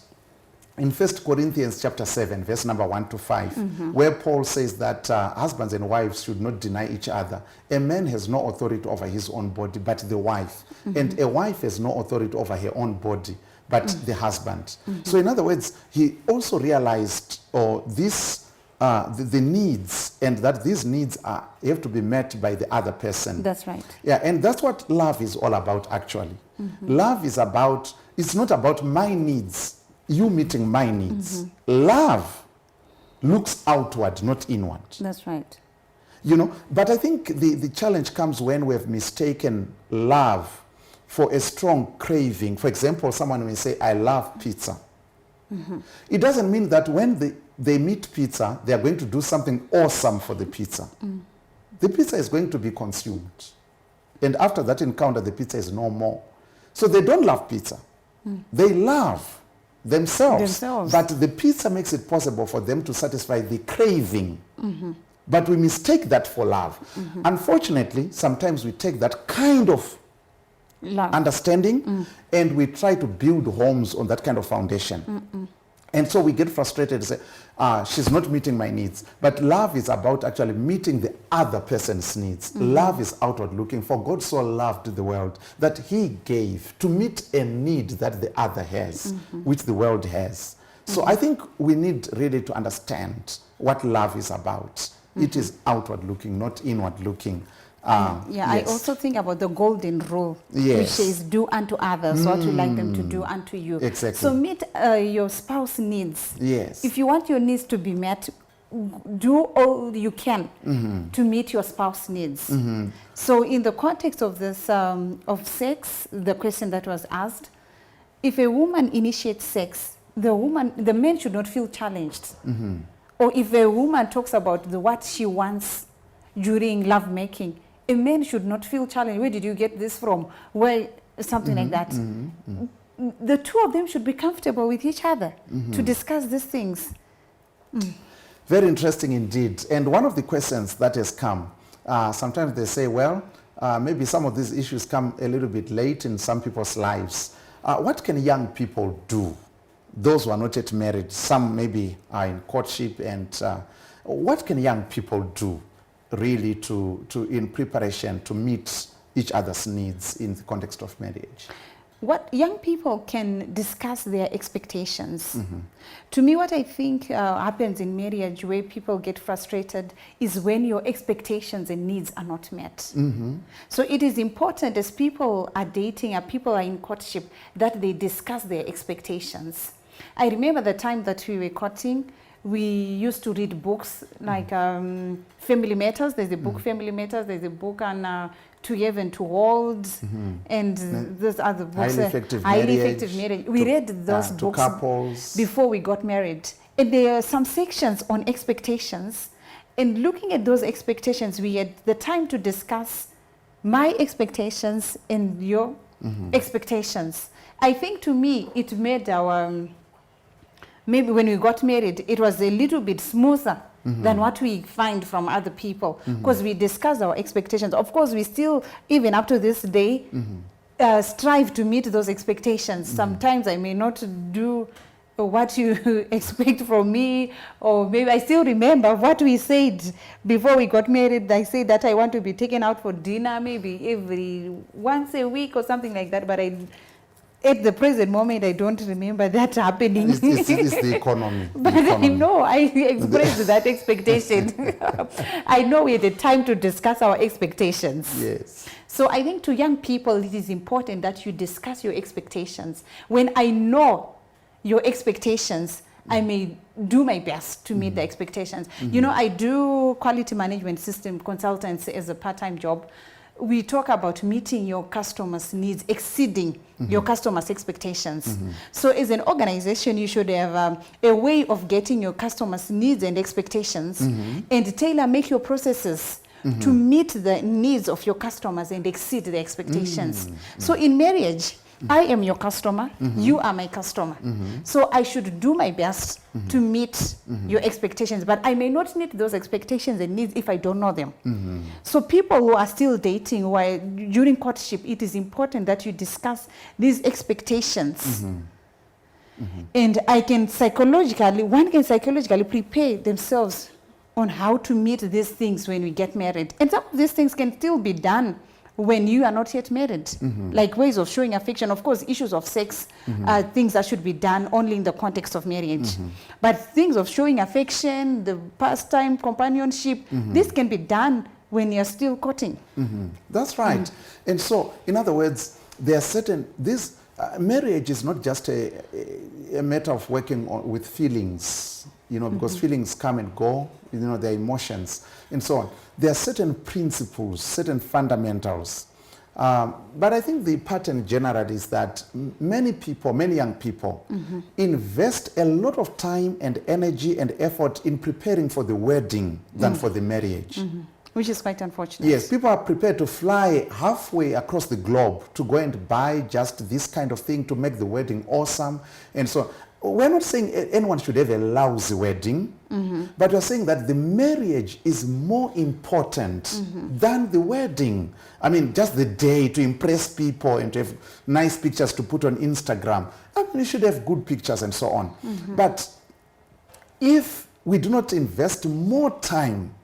in 1 Corinthians chapter 7, verse number 1 to 5, where Paul says that husbands and wives should not deny each other. A man has no authority over his own body, but the wife. And a wife has no authority over her own body, but the husband. So in other words, he also realized the needs, and that these needs have to be met by the other person. That's right. Yeah, and that's what love is all about, actually. Love is about, it's not about my needs, you meeting my needs. Love looks outward, not inward. That's right. You know, but I think the challenge comes when we have mistaken love for a strong craving. For example, someone may say, I love pizza. It doesn't mean that when they meet pizza, they are going to do something awesome for the pizza. The pizza is going to be consumed. And after that encounter, the pizza is no more. So they don't love pizza. They love themselves. But the pizza makes it possible for them to satisfy the craving. But we mistake that for love. Unfortunately, sometimes we take that kind of understanding and we try to build homes on that kind of foundation. And so we get frustrated and say, she's not meeting my needs. But love is about actually meeting the other person's needs. Love is outward looking. For God so loved the world that he gave to meet a need that the other has, which the world has. So I think we need really to understand what love is about. It is outward looking, not inward looking. Yes. I also think about the golden rule, which says do unto others what you like them to do unto you. Exactly. So meet your spouse needs. Yes. If you want your needs to be met, do all you can to meet your spouse needs. So in the context of this, of sex, the question that was asked, if a woman initiates sex, the man should not feel challenged. Or if a woman talks about what she wants during lovemaking, a man should not feel challenged. Where did you get this from? Where, something like that. The two of them should be comfortable with each other to discuss these things. Very interesting indeed. And one of the questions that has come, sometimes they say, well, maybe some of these issues come a little bit late in some people's lives. What can young people do? Those who are not yet married, some maybe are in courtship, and what can young people do really to in preparation to meet each other's needs in the context of marriage? What young people can discuss their expectations. To me, what I think happens in marriage where people get frustrated is when your expectations and needs are not met. So it is important as people are dating or people are in courtship that they discuss their expectations. I remember the time that we were courting, we used to read books like Family Matters. There's a book, Family Matters. There's a book on To Give and to Hold. And those other books. Highly Effective Marriage. We read those books couples. Before we got married. And there are some sections on expectations. And looking at those expectations, we had the time to discuss my expectations and your expectations. I think to me, it made our... maybe when we got married, it was a little bit smoother than what we find from other people, because we discussed our expectations. Of course, we still, even up to this day, strive to meet those expectations. Sometimes I may not do what you expect from me, or maybe I still remember what we said before we got married. I said that I want to be taken out for dinner maybe once a week or something like that, but at the present moment, I don't remember that happening. It's the economy. But I know I expressed that expectation. I know we had a time to discuss our expectations. Yes. So I think to young people, it is important that you discuss your expectations. When I know your expectations, I may do my best to meet the expectations. You know, I do quality management system consultants as a part-time job. We talk about meeting your customers' needs, exceeding your customers' expectations. So as an organization, you should have a way of getting your customers' needs and expectations and make your processes to meet the needs of your customers and exceed the expectations. So in marriage, I am your customer, you are my customer. So I should do my best to meet your expectations, but I may not meet those expectations and needs if I don't know them. So people who are still dating, during courtship, it is important that you discuss these expectations And one can psychologically prepare themselves on how to meet these things when we get married. And some of these things can still be done when you are not yet married, like ways of showing affection. Of course, issues of sex are things that should be done only in the context of marriage. But things of showing affection, the pastime, companionship, this can be done when you're still courting. That's right. And so, in other words, there are certain, marriage is not just a matter of working with feelings, because feelings come and go, their emotions and so on. There are certain principles, certain fundamentals. But I think the pattern generally is that many young people invest a lot of time and energy and effort in preparing for the wedding than for the marriage. Which is quite unfortunate. Yes, people are prepared to fly halfway across the globe to go and buy just this kind of thing to make the wedding awesome and so on. We're not saying anyone should have a lousy wedding, but we're saying that the marriage is more important than the wedding. I mean, just the day to impress people and to have nice pictures to put on Instagram. I mean, you should have good pictures and so on. But if we do not invest more time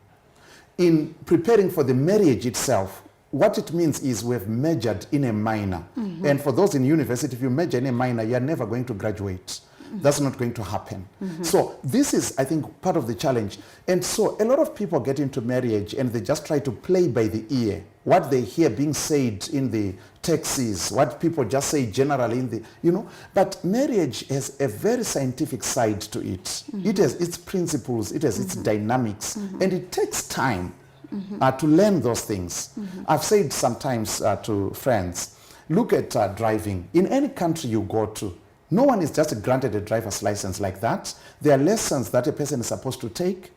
in preparing for the marriage itself, what it means is we've majored in a minor. And for those in university, if you major in a minor, you're never going to graduate. That's not going to happen. So this is, I think, part of the challenge. And so a lot of people get into marriage and they just try to play by the ear. What they hear being said in the taxis, what people just say generally in the, but marriage has a very scientific side to it. It has its principles, it has its dynamics, and it takes time to learn those things. I've said sometimes to friends, look at driving. In any country you go to, no one is just granted a driver's license like that. There are lessons that a person is supposed to take.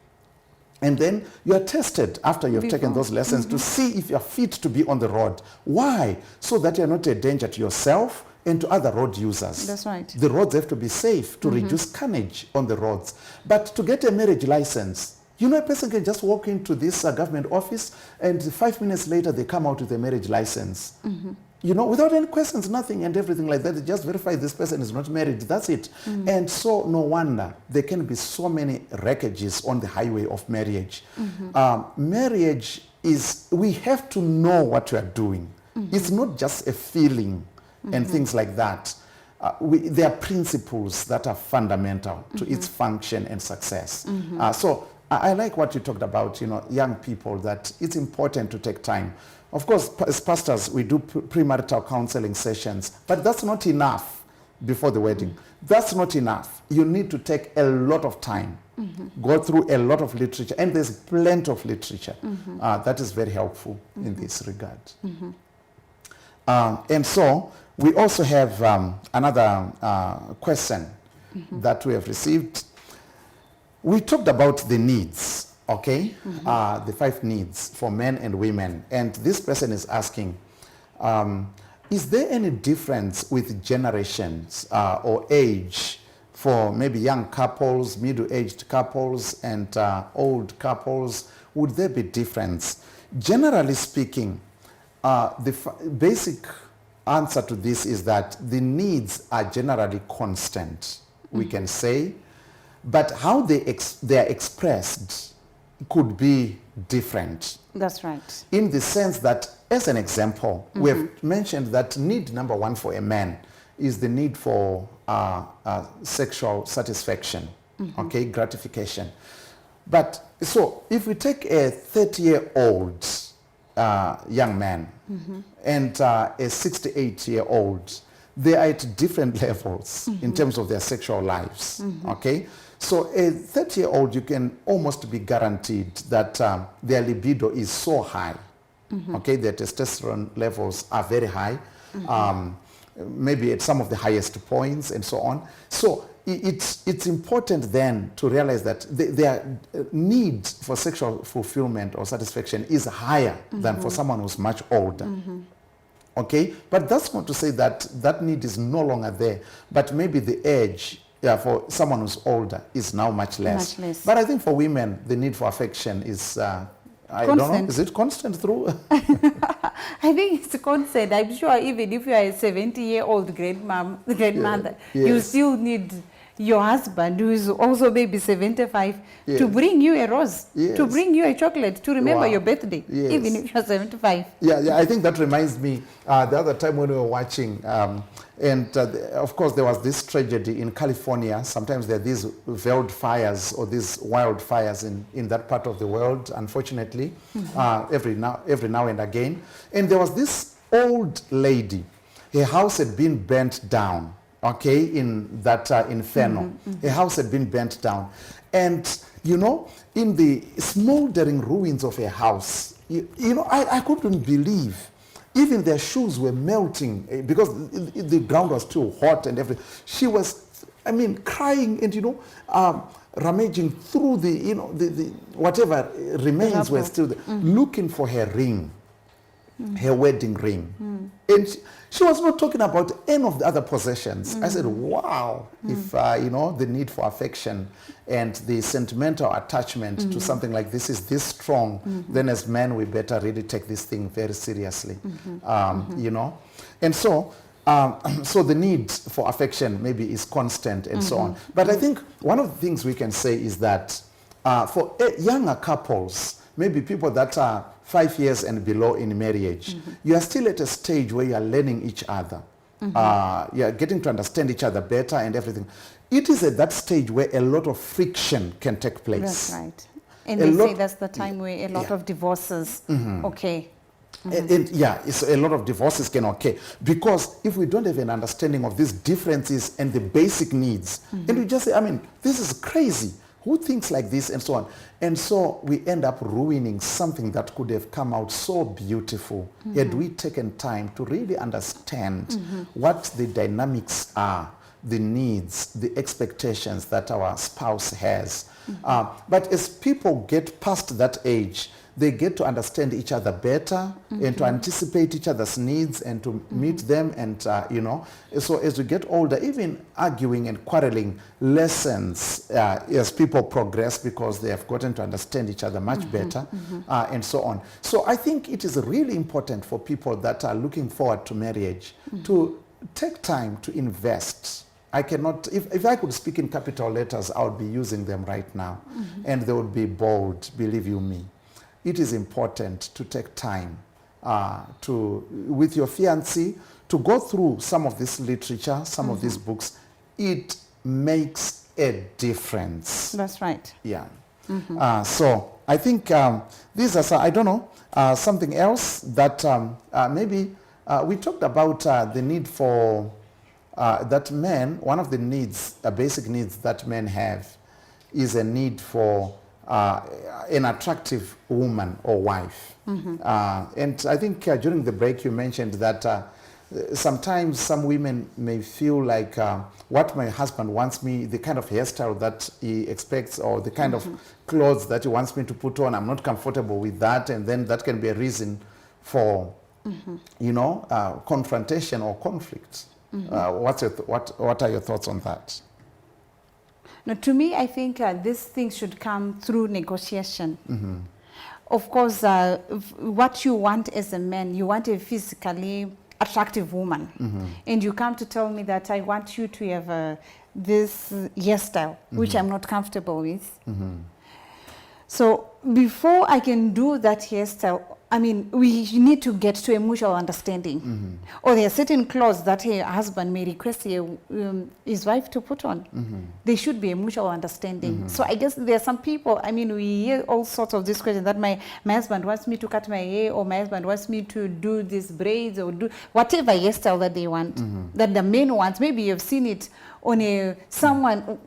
And then you are tested after you have taken those lessons to see if you are fit to be on the road. Why? So that you are not a danger to yourself and to other road users. That's right. The roads have to be safe to reduce carnage on the roads. But to get a marriage license, a person can just walk into this government office and 5 minutes later they come out with a marriage license. Without any questions, nothing and everything like that. They just verify this person is not married. That's it. And so no wonder there can be so many wreckages on the highway of marriage. Marriage is, we have to know what we are doing. It's not just a feeling and things like that. There are principles that are fundamental to its function and success. So I like what you talked about, young people, that it's important to take time. Of course, as pastors, we do premarital counseling sessions, but that's not enough before the wedding. That's not enough. You need to take a lot of time, go through a lot of literature, and there's plenty of literature that is very helpful in this regard. And so we also have another question that we have received. We talked about the needs. Okay, the 5 needs for men and women. And this person is asking, is there any difference with generations or age for maybe young couples, middle-aged couples, and old couples? Would there be difference? Generally speaking, the basic answer to this is that the needs are generally constant, we can say, but how they are expressed could be different. That's right. In the sense that, as an example, we have mentioned that need number 1 for a man is the need for sexual satisfaction, okay, gratification. But so if we take a 30-year-old young man and a 68-year-old, they are at different levels in terms of their sexual lives, okay? So a 30-year-old, you can almost be guaranteed that their libido is so high, okay? Their testosterone levels are very high, maybe at some of the highest points and so on. So it's important then to realize that their need for sexual fulfillment or satisfaction is higher than for someone who's much older. Okay, but that's not to say that that need is no longer there, but maybe the age for someone who's older is now much less. But I think for women, the need for affection is, I don't know, is it constant through? I think it's consent. I'm sure even if you are a 70-year-old grandmother, you Yes. still need your husband, who is also maybe 75, to Yes. bring you a rose, to Yes. bring you a chocolate, to remember Wow. your birthday, Yes. even if you're 75. Yeah, I think that reminds me the other time when we were watching, of course there was this tragedy in California. Sometimes there are these veiled fires or these wildfires in that part of the world, unfortunately, every now and again. And there was this old lady. Her house had been burnt down, okay, in that inferno. Her house had been burnt down. And, you know, in the smoldering ruins of her house, you know, I couldn't believe. Even their shoes were melting because the ground was too hot and everything. She was, I mean, crying and, you know, rummaging through the, you know, the whatever remains were still there, looking for her ring, her wedding ring. And she was not talking about any of the other possessions. I said, wow, if, you know, the need for affection and the sentimental attachment to something like this is this strong, then as men, we better really take this thing very seriously, you know. And so, so the need for affection maybe is constant and so on. But I think one of the things we can say is that for younger couples, maybe people that are 5 years and below in marriage, you are still at a stage where you are learning each other. You are getting to understand each other better and everything. It is at that stage where a lot of friction can take place. That's right. And they say that's the time where a lot of divorces occur. And yeah, it's a lot of divorces can occur because if we don't have an understanding of these differences and the basic needs, and we just say, I mean, this is crazy. Who thinks like this and so on? And so we end up ruining something that could have come out so beautiful had we taken time to really understand what the dynamics are, the needs, the expectations that our spouse has. But as people get past that age, they get to understand each other better and to anticipate each other's needs and to meet them. And, you know, so as we get older, even arguing and quarreling lessens as people progress because they have gotten to understand each other much better and so on. So I think it is really important for people that are looking forward to marriage to take time to invest. I cannot, if I could speak in capital letters, I would be using them right now. And they would be bold, believe you me. It is important to take time with your fiancé, to go through some of this literature, some of these books. It makes a difference. That's right. Yeah. So I think these are, I don't know, something else that maybe we talked about the need for that men, one of the needs, basic needs that men have is a need for an attractive woman or wife. And I think during the break you mentioned that sometimes some women may feel like what my husband wants me, the kind of hairstyle that he expects or the kind of clothes that he wants me to put on, I'm not comfortable with that, and then that can be a reason for, you know, confrontation or conflict. What are your thoughts on that? Now, to me, I think these things should come through negotiation. Of course, what you want as a man, you want a physically attractive woman. And you come to tell me that I want you to have this hairstyle, which I'm not comfortable with. So before I can do that hairstyle, I mean, we need to get to a mutual understanding. Or there are certain clothes that a husband may request his wife to put on. There should be a mutual understanding. So I guess there are some people, I mean, we hear all sorts of these questions that my husband wants me to cut my hair, or my husband wants me to do these braids, or do whatever hairstyle that they want, that the man wants. Maybe you've seen it on someone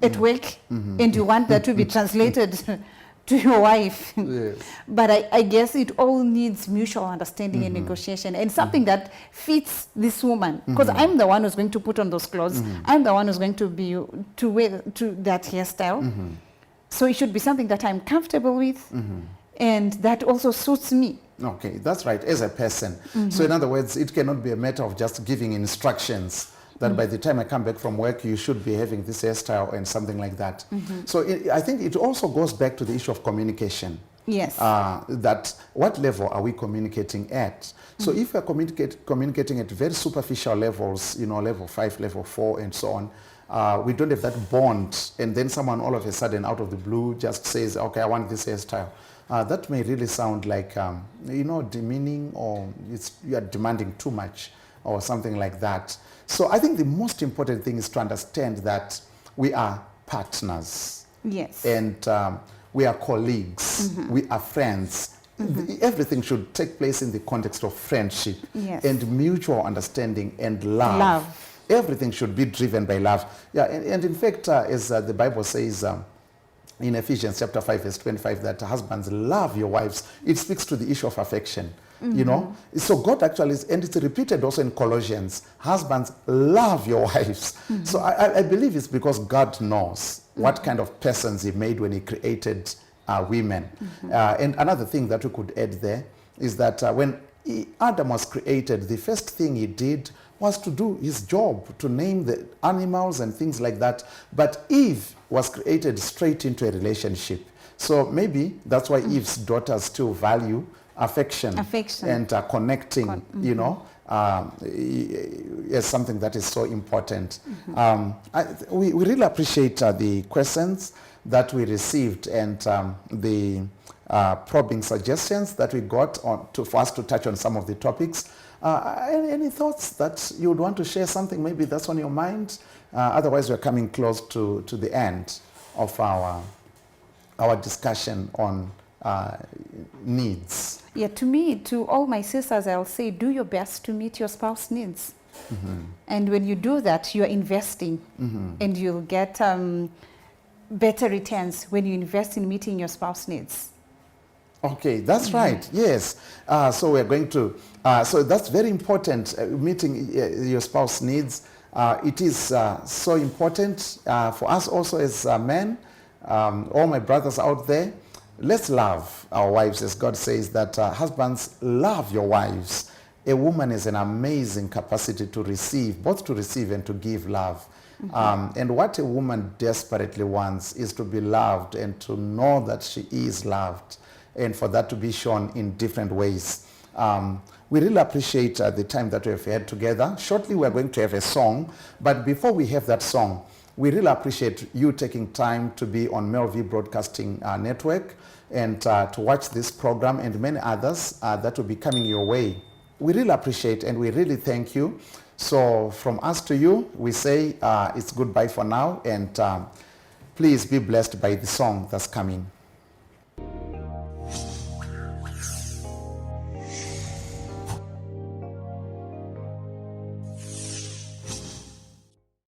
at work, and you want that to be translated to your wife. Yes. But I guess it all needs mutual understanding and negotiation, and something that fits this woman, because I'm the one who's going to put on those clothes. I'm the one who's going to wear that hairstyle. So it should be something that I'm comfortable with and that also suits me. Okay, that's right, as a person. So in other words, it cannot be a matter of just giving instructions that by the time I come back from work, you should be having this hairstyle and something like that. So I think it also goes back to the issue of communication. Yes. That what level are we communicating at? So if we're communicating at very superficial levels, level 5, level 4, and so on, we don't have that bond, and then someone all of a sudden out of the blue just says, okay, I want this hairstyle. That may really sound like, demeaning, or you are demanding too much or something like that. So I think the most important thing is to understand that we are partners. Yes. And we are colleagues, we are friends. Everything should take place in the context of friendship, Yes. and mutual understanding and love. Everything should be driven by love. Yeah, and in fact, as the Bible says in Ephesians chapter 5, verse 25, that husbands love your wives. It speaks to the issue of affection. So God actually and it's repeated also in Colossians, husbands love your wives. So I believe it's because God knows what kind of persons he made when he created women. And another thing that we could add there is that when Adam was created, the first thing he did was to do his job, to name the animals and things like that. But Eve was created straight into a relationship. So maybe that's why Eve's daughters still value affection. And connecting, is something that is so important. We really appreciate the questions that we received, and the probing suggestions that we got for us to touch on some of the topics. Any thoughts that you would want to share, something maybe that's on your mind? Otherwise, we're coming close to the end of our discussion on needs. Yeah, to all my sisters, I'll say, do your best to meet your spouse's needs. And when you do that, you're investing, and you'll get better returns when you invest in meeting your spouse's needs. Okay, that's right. Yes. So we're going to, so that's very important, meeting your spouse's needs. It is so important for us also as men, all my brothers out there. Let's love our wives, as God says that husbands, love your wives. A woman has an amazing capacity to receive, both to receive and to give love. And what a woman desperately wants is to be loved and to know that she is loved, and for that to be shown in different ways. We really appreciate the time that we have had together. Shortly, we're going to have a song, but before we have that song, we really appreciate you taking time to be on MelVee Broadcasting Network and to watch this program and many others that will be coming your way. We really appreciate and we really thank you. So from us to you, we say it's goodbye for now, and please be blessed by the song that's coming.